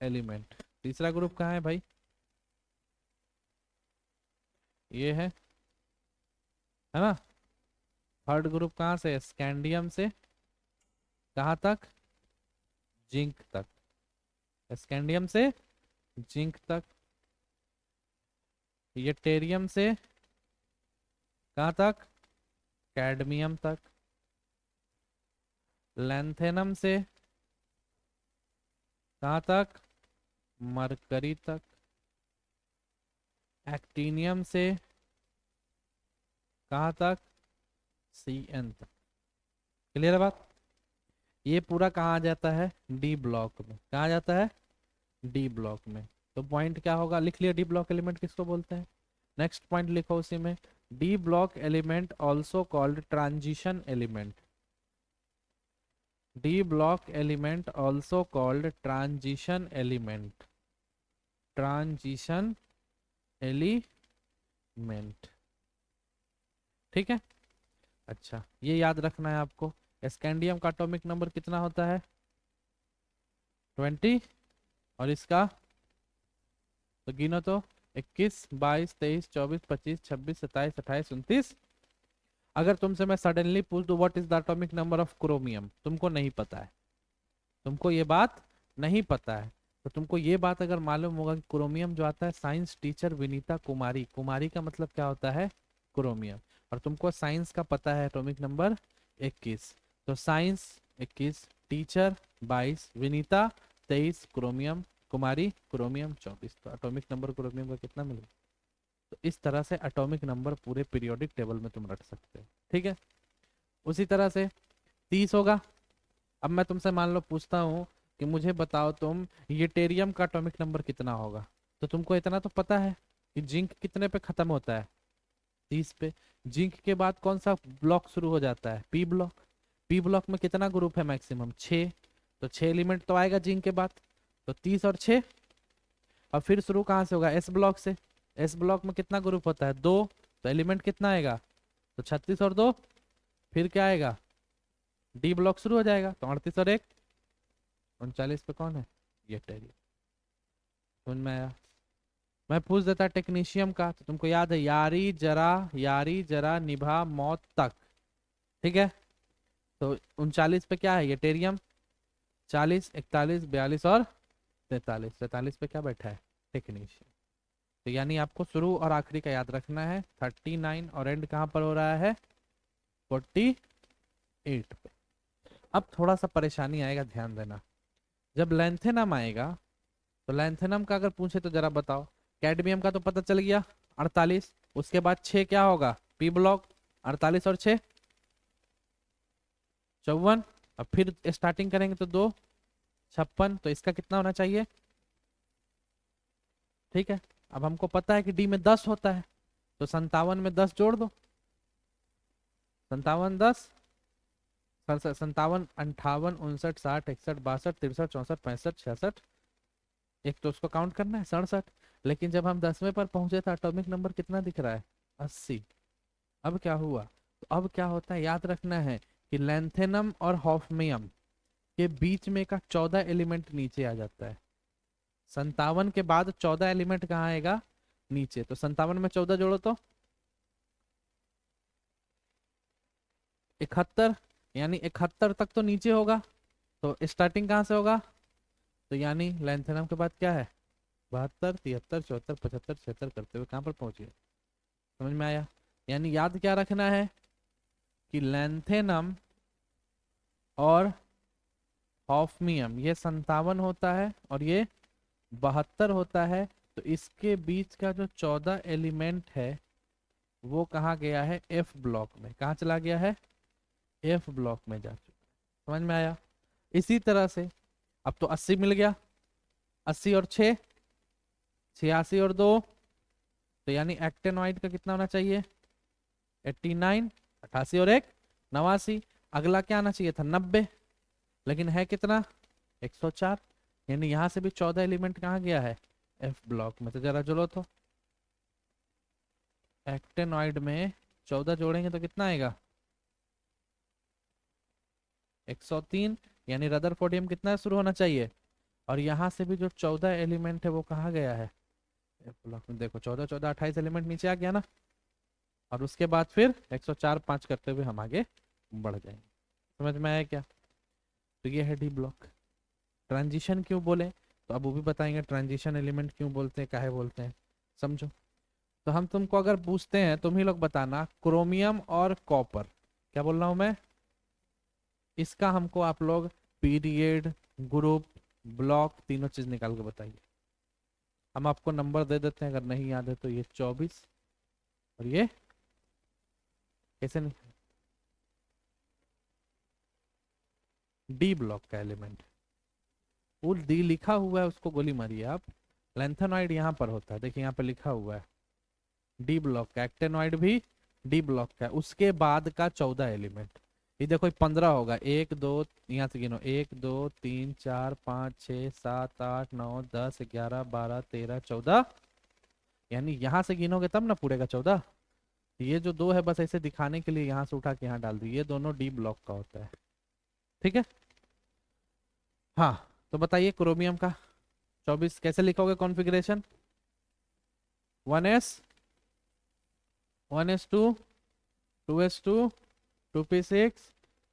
element। तीसरा ग्रुप कहाँ है भाई, ये है ना। थर्ड ग्रुप कहाँ से, स्कैंडियम से कहाँ तक, जिंक तक, स्कैंडियम से जिंक तक। ये टेरियम से कहाँ तक, कैडमियम तक। लैंथेनम से कहाँ तक, मरकरी तक। एक्टीनियम से कहाँ तक, Cn तक। क्लियर है बात? ये पूरा कहाँ आ जाता है, डी ब्लॉक में। कहाँ आ जाता है, डी ब्लॉक में। तो पॉइंट क्या होगा, लिख लिया डी ब्लॉक एलिमेंट किसको बोलते हैं। नेक्स्ट पॉइंट लिखो उसी में, D block element also called transition element. D block element also called transition element, transition element. ठीक है? अच्छा ये याद रखना है आपको। स्कैंडियम का एटॉमिक नंबर कितना होता है, 20। और इसका तो गिनो तो 21 22 23 24 25 26 27 28 29। अगर तुमसे मैं सडनली पूछ दूं what is the atomic number of chromium, तुमको नहीं पता है, तुमको ये बात नहीं पता है, तो तुमको ये बात अगर मालूम होगा कि क्रोमियम जो आता है, साइंस टीचर विनीता कुमारी, कुमारी का मतलब क्या होता है, क्रोमियम। और तुमको साइंस का पता है एटॉमिक नंबर 21, तो साइंस 21, टीचर 22, विनीता 23, क्रोमियम कुमारी क्रोमियम 24। तो एटॉमिक नंबर क्रोमियम का कितना मिलेगा। तो इस तरह से एटॉमिक नंबर पूरे पीरियोडिक टेबल में तुम रख सकते हो। ठीक है? उसी तरह से 30 होगा। अब मैं तुमसे मान लो पूछता हूँ कि मुझे बताओ तुम ये टेरियम का एटॉमिक नंबर कितना होगा, तो तुमको इतना तो पता है कि जिंक कितने पे खत्म होता है, 30 पे। जिंक के बाद कौन सा ब्लॉक शुरू हो जाता है, पी ब्लॉक। पी ब्लॉक में कितना ग्रुप है, मैक्सिमम 6। तो 6 एलिमेंट तो आएगा जिंक के बाद, तो 30 और 6। और फिर शुरू कहाँ से होगा, एस ब्लॉक से। एस ब्लॉक में कितना ग्रुप होता है, 2। तो एलिमेंट कितना आएगा, तो 36 और 2, फिर क्या आएगा, डी ब्लॉक शुरू हो जाएगा। तो 38 और 1 39 पे कौन है, ये टेरियम। समझ में आया? मैं पूछ देता टेक्नीशियम का, तो तुमको याद है यारी जरा निभा मौत तक। ठीक है? तो 39 पे क्या है, ये टेरियम। 40 41 42 और 43, 43 पे क्या बैठा है, टेक्नीशियम। तो यानी आपको शुरू और आखिरी का याद रखना है। 39 और एंड कहाँ पर हो रहा है? 48 पे। अब थोड़ा सा परेशानी आएगा, ध्यान देना। जब लेंथेनम आएगा तो लेंथेनम का अगर पूछे तो जरा बताओ। कैडमियम का तो पता चल गया 48, उसके बाद 6 क्या होगा? P block. 48 और 6 54। अब फिर स्टार्टिंग करेंगे तो 2 56, तो इसका कितना होना चाहिए? ठीक है, अब हमको पता है कि डी में 10 होता है, तो 57 में 10 जोड़ दो। 57 10 57 58 59 60 61 62 63 64 65 66। एक तो उसको काउंट करना है 67। लेकिन जब हम 10वें पर पहुंचे तो एटॉमिक नंबर कितना दिख रहा है? 80। अब क्या हुआ? तो अब क्या होता है याद रखना है कि लैंथेनम और हॉफमियम के बीच में का 14 एलिमेंट नीचे आ जाता है। 57 के बाद 14 एलिमेंट कहाँ आएगा? नीचे। तो 57 में 14 जोड़ो तो 71, यानी 71 तक तो नीचे होगा। तो स्टार्टिंग कहाँ से होगा? तो यानी लैंथेनम के बाद क्या है? 72 73 74 75 76 करते हुए कहाँ पर पहुंचे? समझ में आया? यानी याद क्या रखना है कि लैंथेनम और हॉफमियम ये 57 होता है और ये 72 होता है। तो इसके बीच का जो 14 एलिमेंट है वो कहाँ गया है? एफ ब्लॉक में। कहाँ चला गया है? एफ ब्लॉक में जा चुका है। समझ में आया? इसी तरह से अब तो 80 मिल गया। 80 और 6 86 और 2, तो यानी एक्टेनॉइड का कितना होना चाहिए? 89। 88 और 1 89। अगला क्या आना चाहिए था? 90। लेकिन है कितना? 104। यानी यहां से भी 14 एलिमेंट कहाँ गया है? एफ ब्लॉक में। तो जरा जोड़ो तो। एक्टेनॉइड में 14 जोड़ेंगे तो कितना आएगा? 103। यानी रदरफोर्डियम कितना शुरू होना चाहिए? और यहाँ से भी जो 14 एलिमेंट है वो कहाँ गया है? एफ ब्लॉक में। देखो 14 14 28 एलिमेंट नीचे आ गया ना। और उसके बाद फिर 104 5 करते हुए हम आगे बढ़ जाएंगे। समझ में आया क्या? तो ये है डी ब्लॉक। ट्रांजिशन क्यों बोले तो अब वो भी बताएंगे। ट्रांजिशन एलिमेंट क्यों बोलते हैं, काहे बोलते हैं, समझो। तो हम तुमको अगर पूछते हैं, तुम ही लोग बताना, क्रोमियम और कॉपर, क्या बोल रहा हूं मैं? इसका हमको आप लोग पीरियड, ग्रुप, ब्लॉक तीनों चीज निकाल के बताइए। हम आपको नंबर दे देते हैं, अगर नहीं याद है तो। ये 24 और ये कैसे नहीं? डी ब्लॉक का एलिमेंट। वो डी लिखा हुआ है, उसको गोली मारिए आप। लेंथेनॉइड यहाँ पर होता है, देखिए यहाँ पे लिखा हुआ है डी ब्लॉक का। एक्टेनॉइड भी डी ब्लॉक का है। उसके बाद का 14 एलिमेंट ये देखो 15 होगा। 1 2, यहाँ से गिनो, 1 2 3 4 5 6 7 8 9 10 11 12 13 14। यानी यहाँ से गिनोगे तब ना पूरे का 14। ये जो 2 है बस ऐसे दिखाने के लिए यहाँ से उठा के यहाँ डाल दी। ये दोनों डी ब्लॉक का होता है। ठीक है। हाँ, तो बताइए क्रोमियम का 24 कैसे लिखोगे configuration? 1s 1s2 2s2 2p6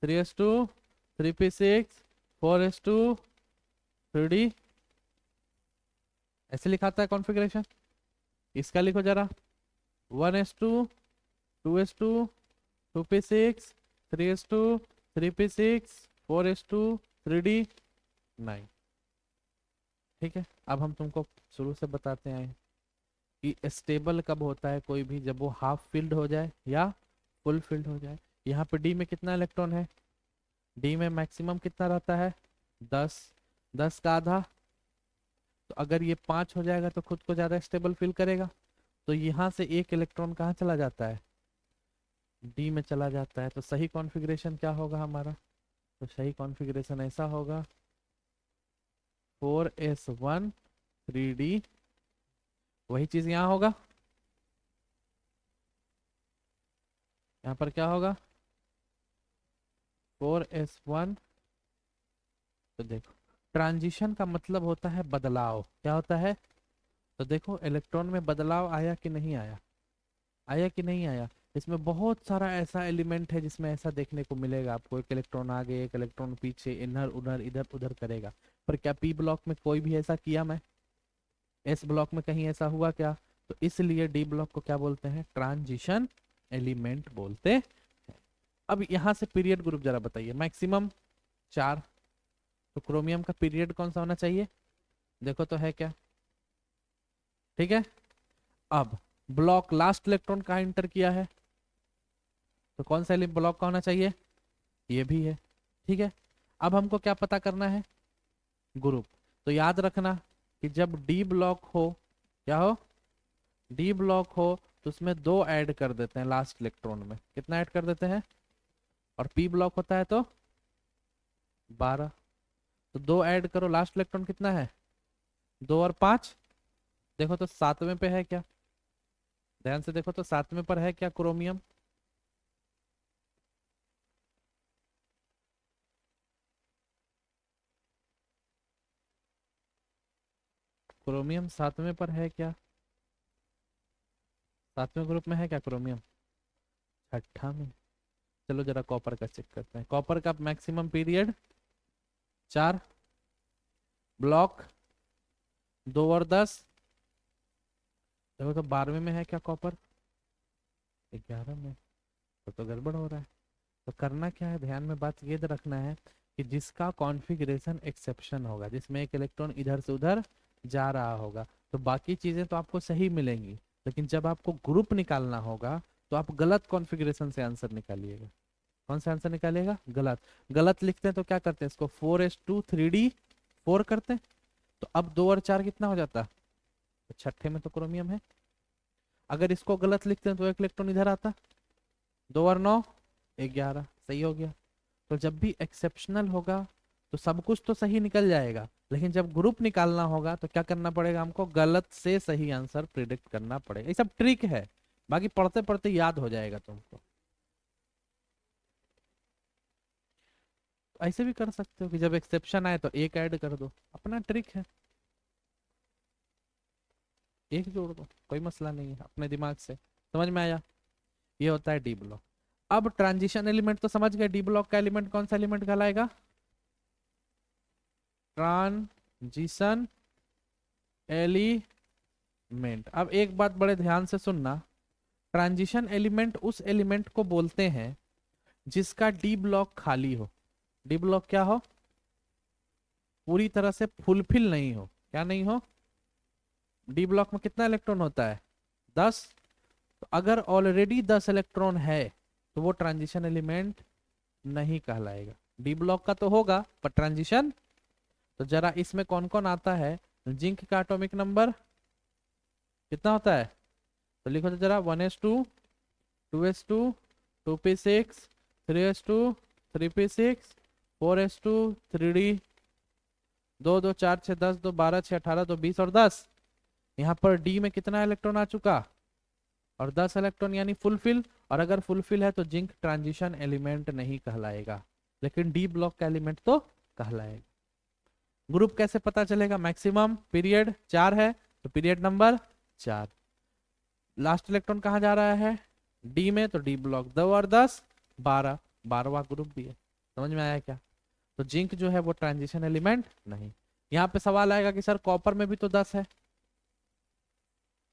3s2 3p6 4s2 3d। ऐसे लिखाता है कॉन्फ़िगरेशन। इसका लिखो जरा। 1s2 2s2 2p6 3s2 3p6 4s2 3d 9। ठीक है, अब हम तुमको शुरू से बताते हैं कि स्टेबल कब होता है कोई भी? जब वो हाफ फिल्ड हो जाए या फुल फिल्ड हो जाए। यहाँ पे डी में कितना इलेक्ट्रॉन है? डी में मैक्सिमम कितना रहता है? 10। 10 का आधा, तो अगर ये 5 हो जाएगा तो खुद को ज्यादा स्टेबल फील करेगा। तो यहाँ से एक इलेक्ट्रॉन कहाँ चला जाता है? डी में चला जाता है। तो सही कॉन्फ़िगरेशन क्या होगा हमारा? तो सही कॉन्फ़िगरेशन ऐसा होगा 4s1 3d। वही चीज यहाँ होगा। यहाँ पर क्या होगा? 4s1। तो देखो, ट्रांजिशन का मतलब होता है बदलाव। क्या होता है? तो देखो इलेक्ट्रॉन में बदलाव आया कि नहीं आया? आया कि नहीं आया? इसमें बहुत सारा ऐसा एलिमेंट है जिसमें ऐसा देखने को मिलेगा आपको। एक इलेक्ट्रॉन आगे, एक इलेक्ट्रॉन पीछे, इधर उधर इधर उधर करेगा। पर क्या पी ब्लॉक में कोई भी ऐसा किया? मैं एस ब्लॉक में कहीं ऐसा हुआ क्या? तो इसलिए डी ब्लॉक को क्या बोलते हैं, ट्रांजिशन एलिमेंट बोलते हैं। अब यहां से पीरियड ग्रुप जरा बताइए, मैक्सिमम 4, तो क्रोमियम का पीरियड कौन सा होना चाहिए, देखो तो है क्या, ठीक है। अब ब्लॉक लास्ट इलेक्ट्रॉन कहाँ इंटर किया है, तो कौन सा ब्लॉक का होना चाहिए, ये भी है, ठीक है। अब हमको क्या पता करना है, ग्रुप। तो याद रखना कि जब डी ब्लॉक हो, क्या हो, डी ब्लॉक हो, तो उसमें 2 ऐड कर देते हैं लास्ट इलेक्ट्रॉन में, कितना ऐड कर देते हैं, और पी ब्लॉक होता है तो 12, तो 2 ऐड करो, लास्ट इलेक्ट्रॉन कितना है, 2 और 5, देखो तो 7वें पे है क्या, ध्यान से देखो तो 7वें पर है क्या क्रोमियम, क्रोमियम 7वें पर है क्या, 7वें ग्रुप में है क्या क्रोमियम, 6ठा में। चलो जरा कॉपर का चेक करते हैं, कॉपर का मैक्सिमम पीरियड 4, ब्लॉक 2 और 10, देखो तो 12वें में है क्या कॉपर, 11 में, तो गड़बड़ हो रहा है। तो करना क्या है, ध्यान में बात ये रखना है कि जिसका कॉन्फ़िगरेशन एक्सेप्शन होगा, जिसमें एक इलेक्ट्रॉन इधर से उधर जा रहा होगा, तो बाकी चीजें तो आपको सही मिलेंगी, लेकिन जब आपको ग्रुप निकालना होगा तो आप गलत कॉन्फ़िगरेशन से आंसर निकालिएगा। कौन सा आंसर निकालिएगा, गलत। गलत लिखते हैं तो क्या करते हैं, इसको 4s2 3d4 करते हैं, तो अब 2 और 4 कितना हो जाता, तो 6ठे में तो क्रोमियम है। अगर इसको गलत लिखते हैं तो एक इलेक्ट्रॉन इधर आता, 2 और 9 11, सही हो गया। तो जब भी एक्सेप्शनल होगा तो सब कुछ तो सही निकल जाएगा, लेकिन जब ग्रुप निकालना होगा तो क्या करना पड़ेगा, हमको गलत से सही आंसर प्रिडिक्ट करना पड़ेगा। ये सब ट्रिक है, बाकी पढ़ते पढ़ते याद हो जाएगा तुमको। ऐसे भी कर सकते हो कि जब एक्सेप्शन आए तो एक ऐड कर दो, अपना ट्रिक है, एक जोड़ दो, कोई मसला नहीं है, अपने दिमाग से। समझ में आया, ये होता है डी ब्लॉक। अब ट्रांजिशन एलिमेंट तो समझ गए, डी ब्लॉक का एलिमेंट कौन सा एलिमेंट कहलाएगा, ट्रांजिशन एलिमेंट। अब एक बात बड़े ध्यान से सुनना, ट्रांजिशन एलिमेंट उस एलिमेंट को बोलते हैं जिसका डी ब्लॉक खाली हो। डी ब्लॉक क्या हो, पूरी तरह से फुलफिल नहीं हो, क्या नहीं हो, डी ब्लॉक में कितना इलेक्ट्रॉन होता है, 10। तो अगर ऑलरेडी 10 इलेक्ट्रॉन है तो वो ट्रांजिशन एलिमेंट नहीं कहलाएगा। डी ब्लॉक का तो होगा पर ट्रांजिशन। तो जरा इसमें कौन कौन आता है, जिंक का एटॉमिक नंबर कितना होता है, तो लिखो तो जरा, 1s2 2s2 2p6 3s2 3p6 4s2 3d, 2 2 4 6 10 2 12 6 18 2 20 और 10। यहाँ पर डी में कितना इलेक्ट्रॉन आ चुका, और 10 इलेक्ट्रॉन यानी फुलफिल। और अगर फुलफिल है तो जिंक ट्रांजिशन एलिमेंट नहीं कहलाएगा, लेकिन डी ब्लॉक का एलिमेंट तो कहलाएगा। ग्रुप कैसे पता चलेगा, मैक्सिमम पीरियड 4 है तो पीरियड नंबर 4, लास्ट इलेक्ट्रॉन कहाँ जा रहा है, डी में, तो डी ब्लॉक 2 और 10 12, 12वां ग्रुप भी है। समझ में आया क्या, तो जिंक जो है वो ट्रांजिशन एलिमेंट नहीं। यहाँ पे सवाल आएगा कि सर कॉपर में भी तो 10 है,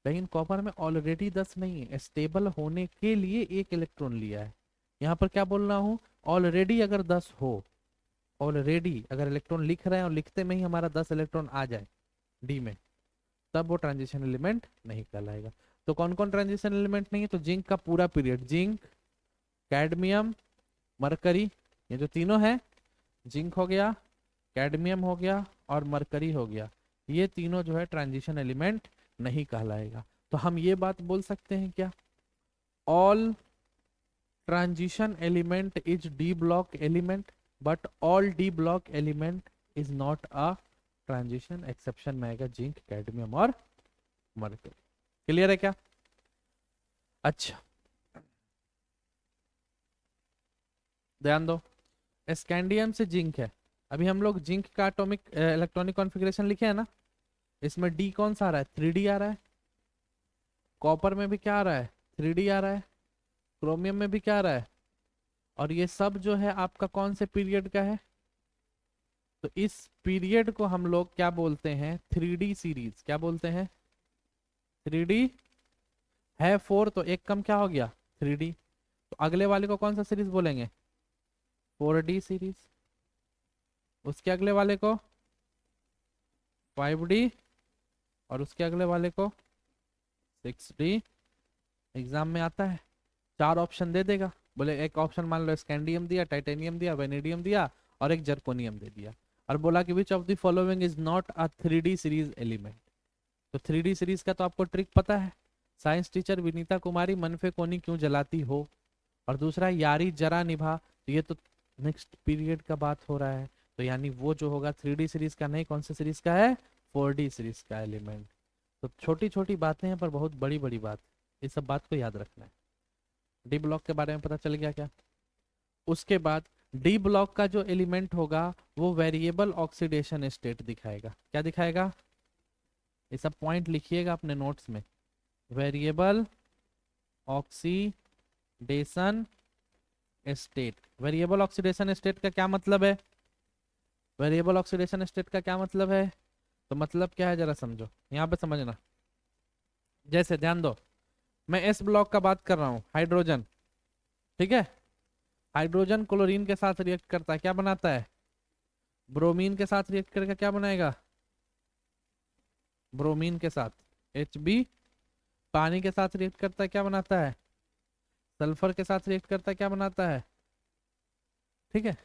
लेकिन कॉपर में ऑलरेडी 10 नहीं है, स्टेबल होने के लिए एक इलेक्ट्रॉन लिया है। यहाँ पर क्या बोल रहा हूँ, ऑलरेडी अगर 10 हो, ऑलरेडी अगर इलेक्ट्रॉन लिख रहे हैं और लिखते में ही हमारा 10 इलेक्ट्रॉन आ जाए डी में, तब वो ट्रांजिशन एलिमेंट नहीं कहलाएगा। तो कौन कौन ट्रांजिशन एलिमेंट नहीं है, तो जिंक का पूरा पीरियड, जिंक, कैडमियम, मरकरी, ये जो तीनों है, जिंक हो गया, कैडमियम हो गया और मरकरी हो गया, ये तीनों जो है ट्रांजिशन एलिमेंट नहीं कहलाएगा। तो हम ये बात बोल सकते हैं क्या, all transition element is D block element, but all D block element is not a transition, exception में आएगा जिंक, कैडमियम और मरकरी। क्लियर है क्या, अच्छा ध्यान दो, स्कैंडियम से जिंक है, अभी हम लोग जिंक का एटॉमिक इलेक्ट्रॉनिक कॉन्फ़िगरेशन लिखे है ना, इसमें डी कौन सा आ रहा है, 3d आ रहा है, कॉपर में भी क्या आ रहा है, 3d आ रहा है, क्रोमियम में भी क्या आ रहा है, और ये सब जो है आपका कौन से पीरियड का है, तो इस पीरियड को हम लोग क्या बोलते हैं, 3d सीरीज, क्या बोलते हैं, 3d है 4 तो एक कम क्या हो गया 3D। तो अगले वाले को कौन सा सीरीज बोलेंगे 4D सीरीज। उसके अगले वाले को 5D और उसके अगले वाले को 6D। एग्जाम में आता है 4 ऑप्शन दे देगा। बोले एक ऑप्शन मान लो स्कैंडियम दिया, टाइटेनियम दिया, वेनेडियम दिया और एक जर्कोनियम दे दिया, और बोला कि which of the following is not a 3D series element. तो 3D सीरीज का तो आपको ट्रिक पता है, साइंस टीचर विनीता कुमारी मन पे कोनी क्यों जलाती हो, और दूसरा है यारी जरा निभा। तो ये तो नेक्स्ट पीरियड का बात हो रहा है, तो यानी वो जो होगा 3D सीरीज का नहीं, कौन सा सीरीज का है 4D सीरीज का एलिमेंट। तो छोटी छोटी बातें हैं पर बहुत बड़ी बड़ी बात, ये सब बात को याद रखना है। डी ब्लॉक के बारे में पता चल गया क्या। उसके बाद डी ब्लॉक का जो एलिमेंट होगा वो वेरिएबल ऑक्सीडेशन स्टेट दिखाएगा। क्या दिखाएगा, ये सब पॉइंट लिखिएगा अपने नोट्स में। Variable oxidation state. Variable oxidation state का क्या मतलब है, वेरिएबल ऑक्सीडेशन स्टेट का क्या मतलब है, तो मतलब क्या है जरा समझो, यहाँ पे समझना। जैसे ध्यान दो, मैं एस ब्लॉक का बात कर रहा हूँ, हाइड्रोजन, ठीक है। हाइड्रोजन क्लोरीन के साथ रिएक्ट करता है, क्या बनाता है, ब्रोमीन के साथ रिएक्ट करके क्या बनाएगा, ब्रोमीन के साथ Hb। पानी के साथ रिएक्ट करता है, क्या बनाता है, सल्फर के साथ रिएक्ट करता है, क्या बनाता है, ठीक है।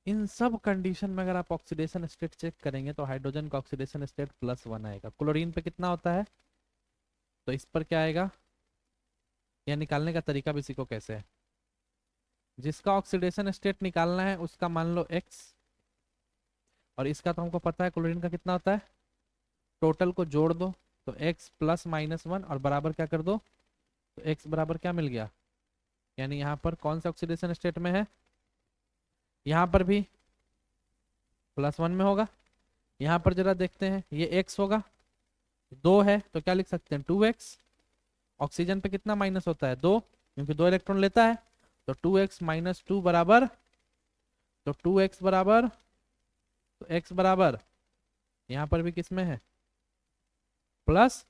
इन सब कंडीशन में अगर आप ऑक्सीडेशन स्टेट चेक करेंगे तो हाइड्रोजन का ऑक्सीडेशन स्टेट +1 आएगा। क्लोरीन पे कितना होता है, तो इस पर क्या आएगा, या निकालने का तरीका भी सीखो कैसे है। जिसका ऑक्सीडेशन स्टेट निकालना है उसका मान लो x, और इसका तो हमको पता है क्लोरीन का कितना होता है, टोटल को जोड़ दो तो x +-1 और बराबर क्या कर दो, तो x बराबर क्या मिल गया, यानी यहाँ पर कौन सा ऑक्सीडेशन स्टेट में है, यहाँ पर भी +1 में होगा। यहाँ पर जरा देखते हैं, ये x होगा, 2 है तो क्या लिख सकते हैं 2x। ऑक्सीजन पे कितना माइनस होता है 2, क्योंकि 2 इलेक्ट्रॉन लेता है, तो 2x - 2 बराबर, तो 2x बराबर, तो x बराबर यहाँ पर भी किस में है प्लस।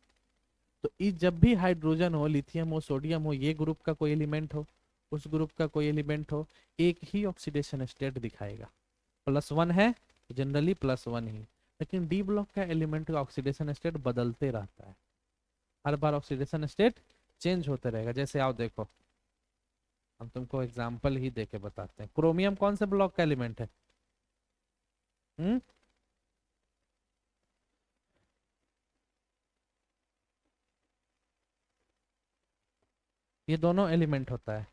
तो जब भी हाइड्रोजन हो, लिथियम हो, सोडियम हो, ये ग्रुप का कोई एलिमेंट हो, उस ग्रुप का कोई एलिमेंट हो, एक ही ऑक्सीडेशन स्टेट दिखाएगा। +1 है तो जनरली +1 ही, लेकिन डी ब्लॉक का एलिमेंट का ऑक्सीडेशन स्टेट बदलते रहता है, हर बार ऑक्सीडेशन स्टेट चेंज होते रहेगा। जैसे आओ देखो, हम तुमको एग्जांपल ही देके बताते हैं। क्रोमियम कौन से ब्लॉक का एलिमेंट है, हम्म, ये दोनों एलिमेंट होता है।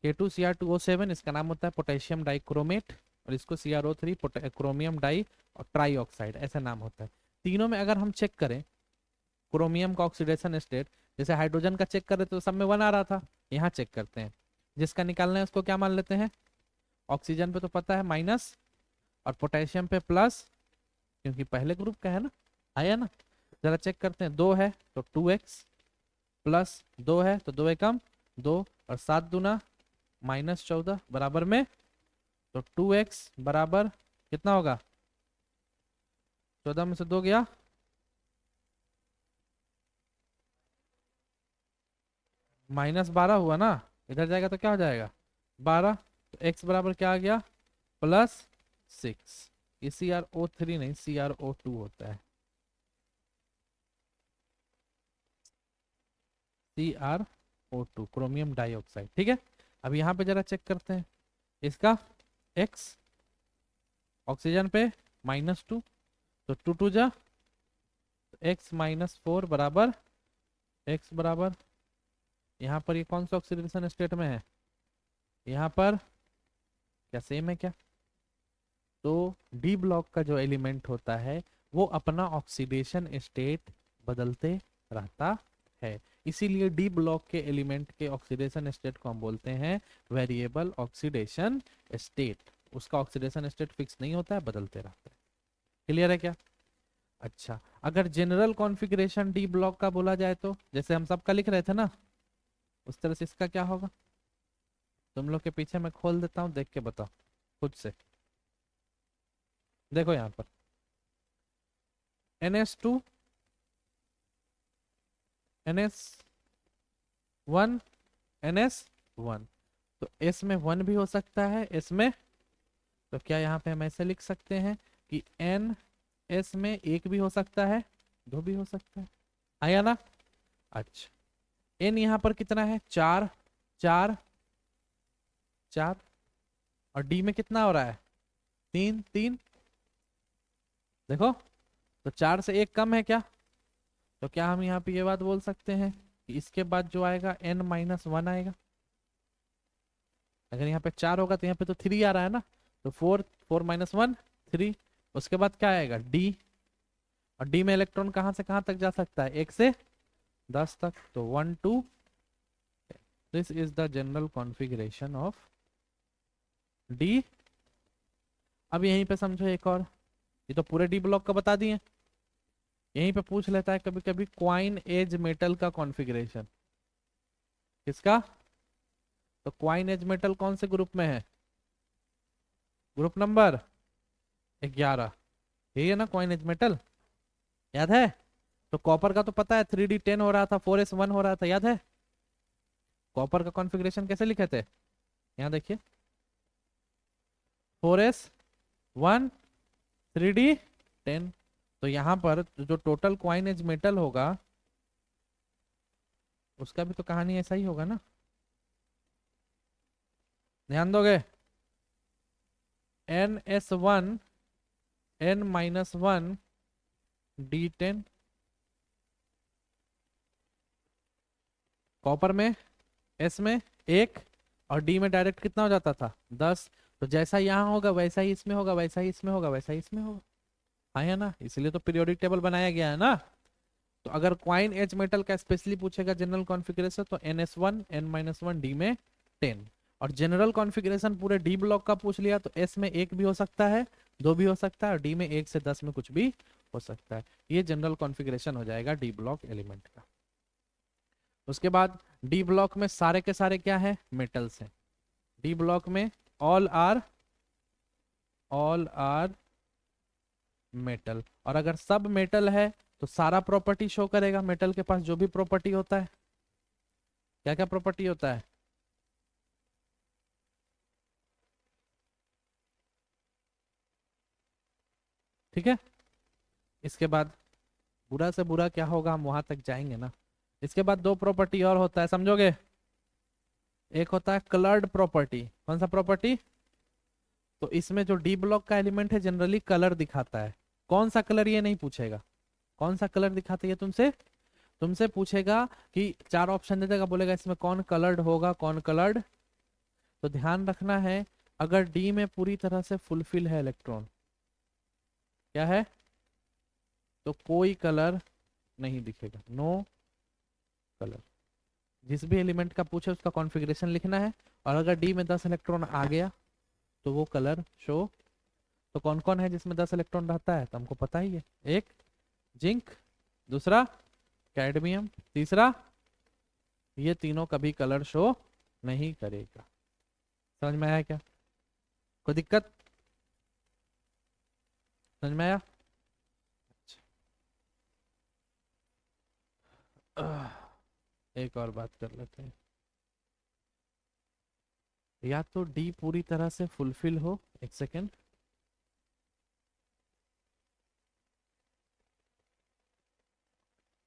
K2Cr2O7 इसका नाम होता है पोटेशियम डाइक्रोमेट, और इसको CrO3 क्रोमियम डाई और ट्राई ऑक्साइड, ऐसा नाम होता है। तीनों में अगर हम चेक करें क्रोमियम का ऑक्सीडेशन स्टेट, जैसे हाइड्रोजन का चेक कर रहे थे तो सब में 1 आ रहा था, यहाँ चेक करते हैं, जिसका निकालना है उसको क्या मान लेते हैं, ऑक्सीजन पे तो पता है माइनस, और पोटेशियम पे प्लस, क्योंकि पहले ग्रुप का है ना, आया ना। जरा चेक करते हैं, 2 है तो 2x, प्लस 2 है तो 2 एकम 2, और 7 दूना -14 बराबर में, तो 2x बराबर कितना होगा, 14 में से 2 गया, -12 हुआ ना, इधर जाएगा तो क्या हो जाएगा 12, तो x बराबर क्या आ गया +6। ये CrO3 नहीं CrO2 होता है, CrO2 क्रोमियम डाइऑक्साइड, ठीक है। अब यहाँ पे जरा चेक करते हैं, इसका x ऑक्सीजन पे -2, तो 2 2 जा, x -4 बराबर, x बराबर, यहाँ पर ये कौन सा ऑक्सीडेशन स्टेट में है, यहाँ पर क्या सेम है क्या। तो डी ब्लॉक का जो एलिमेंट होता है वो अपना ऑक्सीडेशन स्टेट बदलते रहता है, इसीलिए डी ब्लॉक के एलिमेंट के ऑक्सीडेशन स्टेट को हम बोलते हैं वेरिएबल ऑक्सीडेशन स्टेट। उसका ऑक्सीडेशन स्टेट फिक्स नहीं होता है, बदलते रहता है। क्लियर है क्या। अच्छा, अगर जनरल कॉन्फ़िगरेशन डी ब्लॉक का बोला जाए तो जैसे हम सबका लिख रहे थे ना, उस तरह से इसका क्या होगा, तुम लोग के पीछे मैं खोल देता हूं, देख के बताओ खुद से। देखो यहाँ पर NH2 NH वन NS1। तो S में 1 भी हो सकता है, S में, तो क्या यहाँ पे हम ऐसे लिख सकते हैं कि NS में 1 भी हो सकता है, 2 भी हो सकता है। आया ना? अच्छा, N यहाँ पर कितना है? 4, 4, 4। और D में कितना हो रहा है? 3, 3। देखो, तो 4 से 1 कम है क्या? तो क्या हम यहाँ पे ये बात बोल सकते हैं कि इसके बाद जो आएगा N-1 आएगा? अगर यहाँ पे 4 होगा तो यहाँ पे तो 3 आ रहा है ना, तो 4, 4 - 1, 3। उसके बाद क्या आएगा? D। और D में इलेक्ट्रॉन कहाँ से कहाँ तक जा सकता है? 1 से 10 तक, तो 1 2। This is the general configuration of D। अब यहीं पे समझो एक और, ये तो पूरे D ब्लॉक का बता दिए, यहीं पे पूछ लेता है कभी कभी क्वाइन एज मेटल का कॉन्फ़िगरेशन। किसका? तो क्वाइन एज मेटल कौन से ग्रुप में है? Group number 11। यही है ना क्वाइन एज मेटल, याद है? तो कॉपर का तो पता है 3D10 हो रहा था, 4s1 हो रहा था, याद है? कॉपर का कॉन्फ़िगरेशन कैसे लिखे थे? यहाँ देखिए, 4s1 3D10। तो यहाँ पर जो टोटल क्वाइन एज मेटल होगा उसका भी तो कहानी ऐसा ही होगा ना, ध्यान दोगे? NS1 N-1 D10। कॉपर में, S में 1, और D में डायरेक्ट कितना हो जाता था? 10। तो जैसा यहाँ होगा वैसा ही इसमें होगा, वैसा ही इसमें होगा, वैसा ही इसमें होगा। हाँ या ना? इसलिए तो पीरियोडिक टेबल बनाया गया है ना। तो अगर क्वाइन एज मेटल का स्पेशली पूछेगा जनरल कॉन्फ़िगरेशन, तो NS1 N-1 D में 10। और जनरल कॉन्फ़िगरेशन पूरे D ब्लॉक का पूछ लिया तो S में 1 भी हो सकता है, 2 भी हो सकता है, और D में 1 से 10 में कुछ भी हो सकता है। ये जनरल कॉन्फ़िगरेशन हो जाएगा D ब्लॉक एलिमेंट का। उसके बाद D ब्लॉक में सारे के सारे क्या है? मेटल्स हैं। D ब्लॉक में ऑल आर मेटल। और अगर सब मेटल है तो सारा प्रॉपर्टी शो करेगा, मेटल के पास जो भी प्रॉपर्टी होता है। क्या क्या प्रॉपर्टी होता है? ठीक है। इसके बाद बुरा से बुरा क्या होगा, हम वहां तक जाएंगे ना। इसके बाद 2 प्रॉपर्टी और होता है, समझोगे? एक होता है कलर्ड प्रॉपर्टी। कौन सा प्रॉपर्टी? तो इसमें जो डी ब्लॉक का एलिमेंट है जनरली कलर दिखाता है। कौन सा कलर ये नहीं पूछेगा, कौन सा कलर दिखाता है ये तुमसे तुमसे पूछेगा कि 4 ऑप्शन दे देगा, बोलेगा इसमें कौन कलर्ड होगा, कौन कलर्ड। तो ध्यान रखना है, अगर डी में पूरी तरह से फुलफिल है इलेक्ट्रॉन, क्या है, तो कोई कलर नहीं दिखेगा, नो कलर। जिस भी एलिमेंट का पूछे उसका कॉन्फ़िगरेशन लिखना है। और अगर डी में 10 इलेक्ट्रॉन आ गया तो वो कलर शो। तो कौन कौन है जिसमें 10 इलेक्ट्रॉन रहता है? तो हमको पता ही है, एक जिंक, दूसरा कैडमियम, तीसरा, ये तीनों कभी कलर शो नहीं करेगा। समझ में आया क्या? कोई दिक्कत? समझ में आया? एक और बात कर लेते हैं। या तो डी पूरी तरह से फुलफिल हो, एक सेकेंड,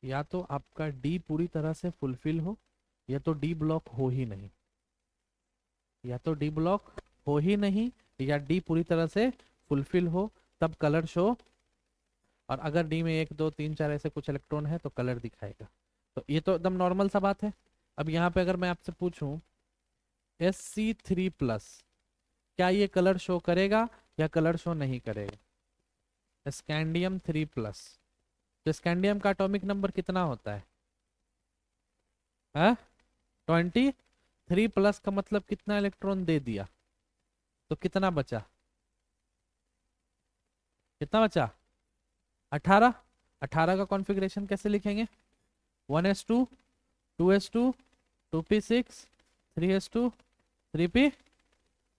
या तो आपका डी पूरी तरह से फुलफिल हो, या तो डी ब्लॉक हो ही नहीं। या तो डी ब्लॉक हो ही नहीं, या डी पूरी तरह से फुलफिल हो, तब कलर शो। और अगर डी में 1 2 3 4 ऐसे कुछ इलेक्ट्रॉन है तो कलर दिखाएगा। तो ये तो एकदम नॉर्मल सा बात है। अब यहाँ पे अगर मैं आपसे पूछूं Sc3+, क्या ये कलर शो करेगा या कलर शो नहीं करेगा? स्कैंडियम 3+, तो स्कैंडियम का एटॉमिक नंबर कितना होता है? 23+ का मतलब कितना इलेक्ट्रॉन दे दिया, तो कितना बचा? कितना बचा? 18। 18 का कॉन्फ़िगरेशन कैसे लिखेंगे? 1s2 2s2 2p6 3s2 3p,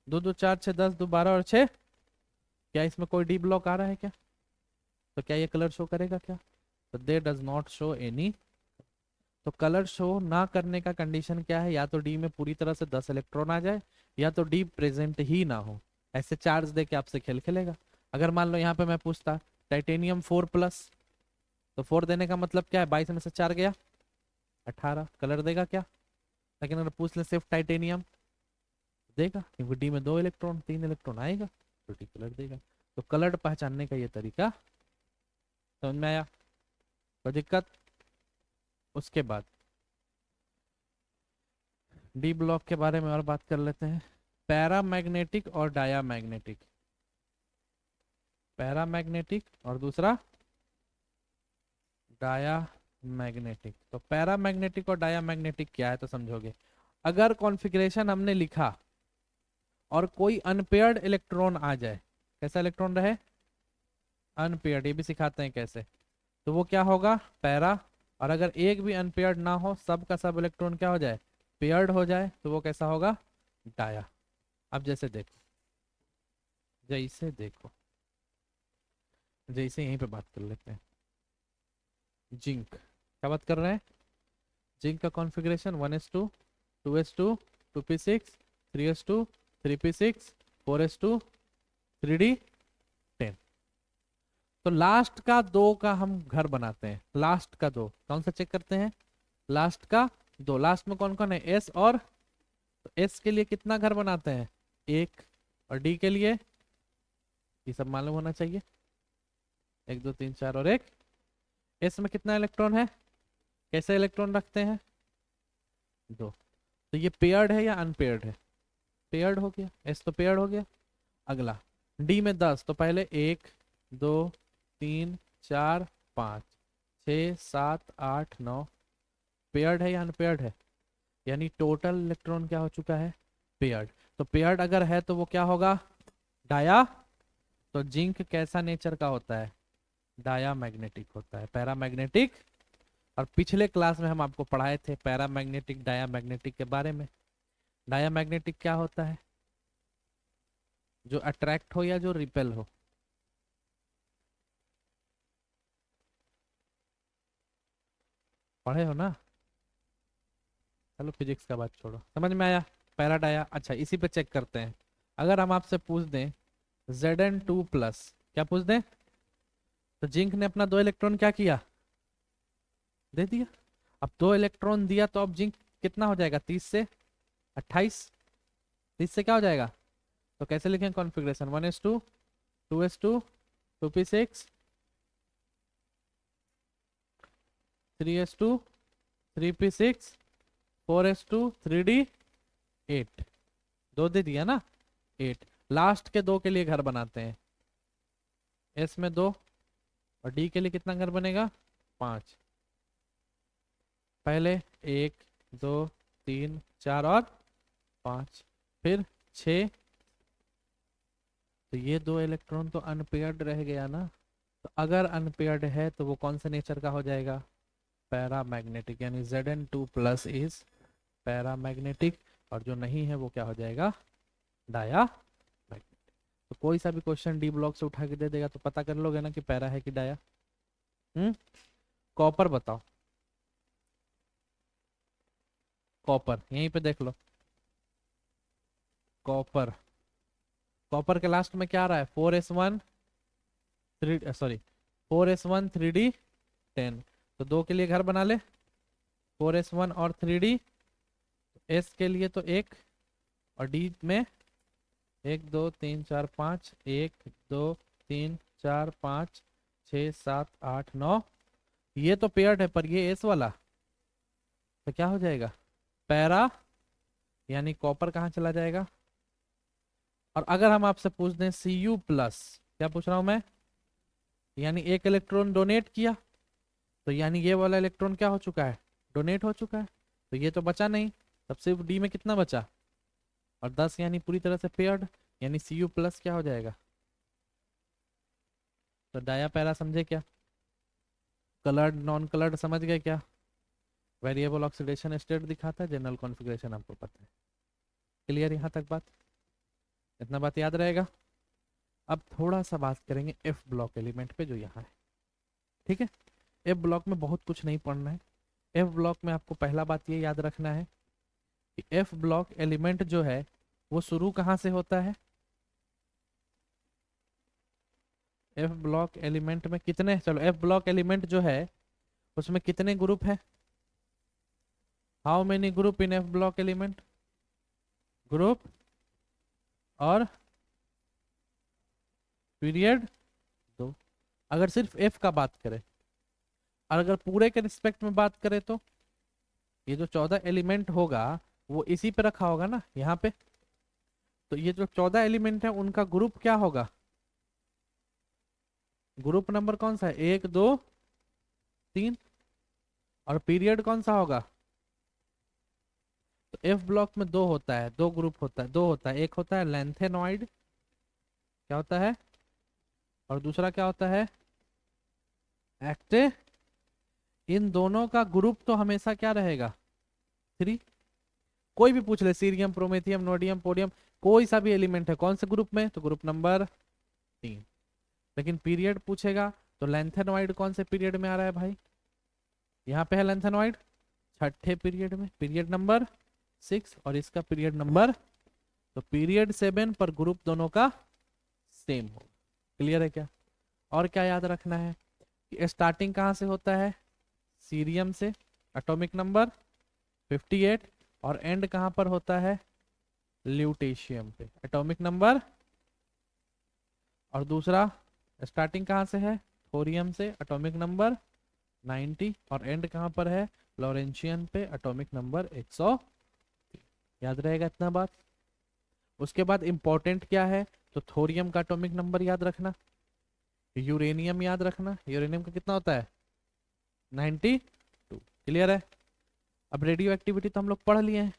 2 2 4 6 10 2 12 और 6। क्या इसमें कोई डी ब्लॉक आ रहा है क्या? तो क्या ये कलर शो करेगा क्या? तो दे डज नॉट शो एनी। तो कलर शो ना करने का कंडीशन क्या है, या तो डी में पूरी तरह से 10 इलेक्ट्रॉन आ जाए, या तो डी प्रेजेंट ही ना हो। ऐसे चार्ज दे के आपसे खेल खेलेगा। अगर मान लो यहाँ पे मैं पूछता टाइटेनियम 4+, तो 4 देने का मतलब क्या है, 22 में से 4 गया 18, कलर देगा क्या? लेकिन अगर पूछ ले सिर्फ टाइटेनियम, देगा, क्योंकि डी में 2 इलेक्ट्रॉन 3 इलेक्ट्रॉन आएगा, तो डी कलर देगा। तो कलर पहचानने का ये तरीका समझ में आया? कोई दिक्कत? उसके बाद डी ब्लॉक के बारे में और बात कर लेते हैं। पैरामैग्नेटिक और डायामैग्नेटिक, पैरामैग्नेटिक और दूसरा डायामैग्नेटिक। तो पैरामैग्नेटिक और डायामैग्नेटिक क्या है तो समझोगे। अगर कॉन्फ़िगरेशन हमने लिखा और कोई अनपेयर्ड इलेक्ट्रॉन आ जाए, कैसा इलेक्ट्रॉन रहे, अनपेयर्ड, ये भी सिखाते हैं कैसे, तो वो क्या होगा, पैरा। और अगर एक भी अनपेयर्ड ना हो, सब का सब इलेक्ट्रॉन क्या हो जाए, पेयर्ड हो जाए, तो वो कैसा होगा, डाया। अब जैसे यहीं पे बात कर लेते हैं। जिंक, क्या बात कर रहे हैं, जिंक का configuration 1s2 2s2 2p6 3s2 3p6 4s2 3d10। तो लास्ट का दो का हम घर बनाते हैं, लास्ट का दो कौन सा चेक करते हैं, लास्ट का दो। लास्ट में कौन कौन है, एस और, तो एस के लिए कितना घर बनाते हैं, एक, और डी के लिए ये सब मालूम होना चाहिए, 1 2 3 4 और 1। एस में कितना इलेक्ट्रॉन है, कैसे इलेक्ट्रॉन रखते हैं, 2। तो ये पेयर्ड है या अनपेयर्ड है, पेयर्ड हो गया, एस तो पेयर्ड हो गया। अगला डी में 10, तो पहले 1 2 3 4 5 6 7 8 9, पेयर्ड है या अनपेयर्ड है, यानी टोटल इलेक्ट्रॉन क्या हो चुका है, पेयर्ड। तो पेयर्ड अगर है तो वो क्या होगा, डाया। तो जिंक कैसा नेचर का होता है, डाया मैग्नेटिक होता है, पैरामैग्नेटिक। और पिछले क्लास में हम आपको पढ़ाए थे पैरामैग्नेटिक डाया मैग्नेटिक के बारे में। डाया मैग्नेटिक क्या होता है, जो अट्रैक्ट हो या जो रिपेल हो, पढ़े हो ना। चलो फिजिक्स का बात छोड़ो, समझ में आया, पैरा डाया। अच्छा इसी पे चेक करते हैं। अगर हम आपसे पूछ दें Zn2+, क्या पूछ दें, तो जिंक ने अपना 2 इलेक्ट्रॉन क्या किया, दे दिया। अब 2 इलेक्ट्रॉन दिया, तो अब जिंक कितना हो जाएगा, 30 से 28, 30 से क्या हो जाएगा, तो कैसे लिखें configuration, 1s2 2s2 2p6 3s2 3p6 4s2 3d8, 2 दे दिया ना, 8। लास्ट के 2 के लिए घर बनाते हैं, एस में 2 और डी के लिए कितना घर बनेगा, 5। पहले 1 2 3 4 और 5, फिर 6। तो ये 2 इलेक्ट्रॉन तो अनपेयर्ड रह गया ना। तो अगर अनपेयर्ड है तो वो कौन से नेचर का हो जाएगा, पैरामैग्नेटिक, यानी Zn2+ इज पैरामैग्नेटिक। और जो नहीं है वो क्या हो जाएगा, डाया मैग्नेटिक। तो कोई सा भी क्वेश्चन डी ब्लॉक से उठा के दे देगा तो पता कर लोगे ना कि पैरा है कि डाया। कॉपर बताओ, कॉपर यहीं पे देख लो, कॉपर, कॉपर के लास्ट में क्या आ रहा है, 4s1 3, सॉरी 4s1 3d10। तो 2 के लिए घर बना ले, 4s1 और 3d, एस के लिए तो 1, और डी में 1 2 3 4 5 1 2 3 4 5 6 7 8 9, ये तो पेयर्ड है, पर ये एस वाला तो क्या हो जाएगा, पैरा, यानी कॉपर कहाँ चला जाएगा। और अगर हम आपसे पूछ दें Cu+, क्या पूछ रहा हूं मैं, यानी 1 इलेक्ट्रॉन डोनेट किया, तो यानी ये वाला इलेक्ट्रॉन क्या हो चुका है, डोनेट हो चुका है, तो ये तो बचा नहीं। तब सिर्फ डी में कितना बचा, और 10, यानी पूरी तरह से पेयर्ड, यानी Cu+ क्या हो जाएगा। तो डाया पैरा समझे क्या, कलर्ड नॉन कलर्ड समझ गए क्या, वेरिएबल ऑक्सीडेशन स्टेट दिखाता है, जनरल कॉन्फ़िगरेशन आपको पता है। क्लियर यहाँ तक बात, इतना बात याद रहेगा। अब थोड़ा सा बात करेंगे एफ ब्लॉक एलिमेंट पे जो यहाँ है, ठीक है। एफ ब्लॉक में बहुत कुछ नहीं पढ़ना है, एफ ब्लॉक में आपको पहला बात ये याद रखना है कि एफ ब्लॉक एलिमेंट जो है वो शुरू कहाँ से होता है। एफ ब्लॉक एलिमेंट में कितने, चलो एफ ब्लॉक एलिमेंट जो है उसमें कितने ग्रुप है, how many group in F block element, group और पीरियड दो, अगर सिर्फ एफ का बात करें। और अगर पूरे के रिस्पेक्ट में बात करें तो ये जो 14 एलिमेंट होगा वो इसी पे रखा होगा ना यहाँ पे, तो ये जो 14 एलिमेंट है उनका ग्रुप क्या होगा, ग्रुप नंबर कौन सा है, 1 2 3, और पीरियड कौन सा होगा। तो एफ ब्लॉक में दो होता है, दो ग्रुप होता है, दो होता है, एक होता है लेंथेनॉइड, क्या होता है, और दूसरा क्या होता है, एक्टिव। इन दोनों का ग्रुप तो हमेशा क्या रहेगा, 3। कोई भी पूछ ले, सीरियम प्रोमेथियम नोडियम पोडियम कोई सा भी एलिमेंट है कौन से ग्रुप में, तो ग्रुप नंबर 3। लेकिन पीरियड पूछेगा तो लेंथेनॉइड कौन से पीरियड में आ रहा है भाई, यहाँ पे है लेंथेनॉइड छठे पीरियड में, पीरियड नंबर 6, और इसका पीरियड नंबर, तो पीरियड 7 पर ग्रुप दोनों का सेम हो। क्लियर है क्या। और क्या याद रखना है कि स्टार्टिंग कहाँ से होता है, सीरियम से, एटॉमिक नंबर 58, और एंड कहाँ पर होता है, ल्यूटेशियम पे, एटॉमिक नंबर, और दूसरा स्टार्टिंग कहाँ से है, थोरियम से, एटॉमिक नंबर 90, और एंड कहाँ पर है, लॉरेंशियन पे, एटॉमिक नंबर 100। याद रहेगा इतना बात। उसके बाद इंपॉर्टेंट क्या है, तो थोरियम का एटॉमिक नंबर याद रखना, यूरेनियम याद रखना, यूरेनियम का कितना होता है 92। क्लियर है। अब रेडियो एक्टिविटी तो हम लोग पढ़ लिए हैं,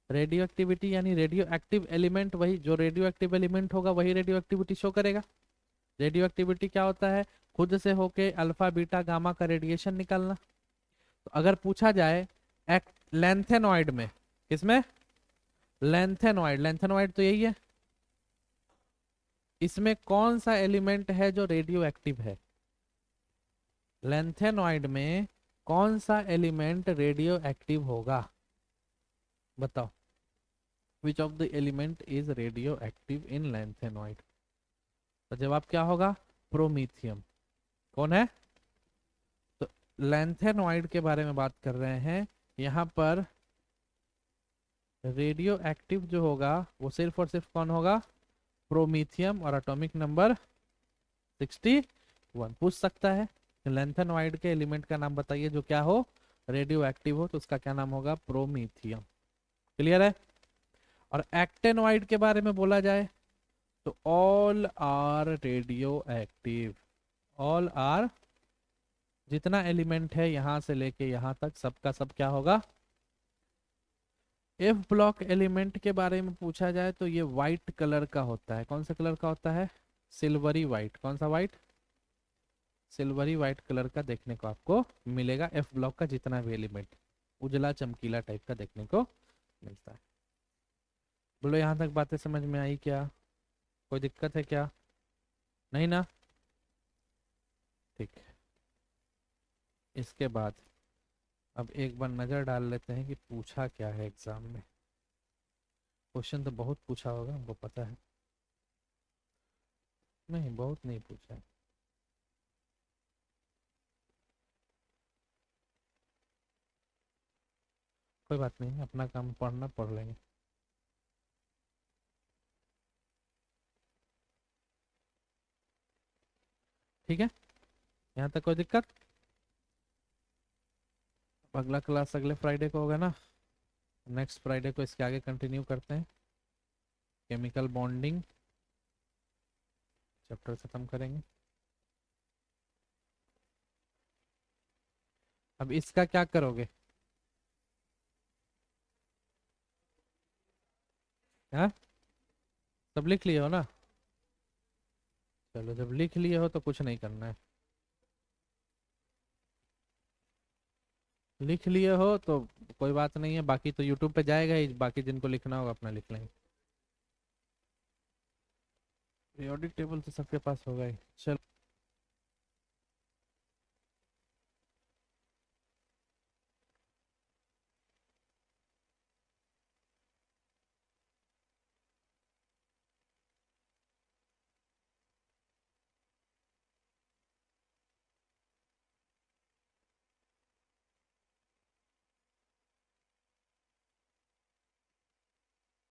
रेडियो एक्टिविटी यानी रेडियो एक्टिव एलिमेंट, वही जो रेडियो एक्टिव एलिमेंट होगा वही रेडियो एक्टिविटी शो करेगा। रेडियो एक्टिविटी क्या होता है, खुद से होके अल्फा बीटा गामा का रेडिएशन निकलना। तो अगर पूछा जाए लेंथेनॉइड में, किसमें, लेंथेनॉइड, लेंथेनॉइड तो यही है, इसमें कौन सा एलिमेंट है जो रेडियो एक्टिव है, लेंथेनॉइड में कौन सा एलिमेंट रेडियो एक्टिव होगा, बताओ। Which of the element is radio active in lanthanoid, तो जवाब क्या होगा, प्रोमीथियम। कौन है, तो लेंथेनॉइड के बारे में बात कर रहे हैं यहाँ पर। रेडियो एक्टिव जो होगा वो सिर्फ और सिर्फ कौन होगा, प्रोमीथियम, और एटॉमिक नंबर 61। पूछ सकता है लेंथेनॉइड के एलिमेंट का नाम बताइए जो क्या हो, रेडियो एक्टिव हो, तो उसका क्या नाम होगा, प्रोमीथियम। क्लियर है। और एक्टेनॉइड के बारे में बोला जाए तो all are radio active, all are, जितना एलिमेंट है यहां से लेके यहां तक सबका सब क्या होगा। एफ ब्लॉक एलिमेंट के बारे में पूछा जाए तो ये व्हाइट कलर का होता है, कौन सा कलर का होता है, सिल्वरी व्हाइट, कौन सा व्हाइट, सिल्वरी व्हाइट कलर का देखने को आपको मिलेगा। एफ ब्लॉक का जितना भी एलिमेंट उजला चमकीला टाइप का देखने को मिलता है। बोलो यहाँ तक बातें समझ में आई क्या, कोई दिक्कत है क्या, नहीं ना, ठीक है। इसके बाद अब एक बार नजर डाल लेते हैं कि पूछा क्या है एग्जाम में। क्वेश्चन तो बहुत पूछा होगा, हमको पता है, नहीं बहुत नहीं पूछा है। कोई बात नहीं, अपना काम पढ़ना पढ़ लेंगे। ठीक है, यहाँ तक कोई दिक्कत। अगला क्लास अगले फ्राइडे को होगा ना, नेक्स्ट फ्राइडे को इसके आगे कंटिन्यू करते हैं, केमिकल बॉन्डिंग चैप्टर खत्म करेंगे। अब इसका क्या करोगे, हाँ सब लिख लिए हो ना, चलो जब लिख लिए हो तो कुछ नहीं करना है, लिख लिए हो तो कोई बात नहीं है, बाकी तो यूट्यूब पे जाएगा ही, बाकी जिनको लिखना होगा अपना लिख लेंगे। पीरियोडिक टेबल तो सबके पास होगा ही, चलो।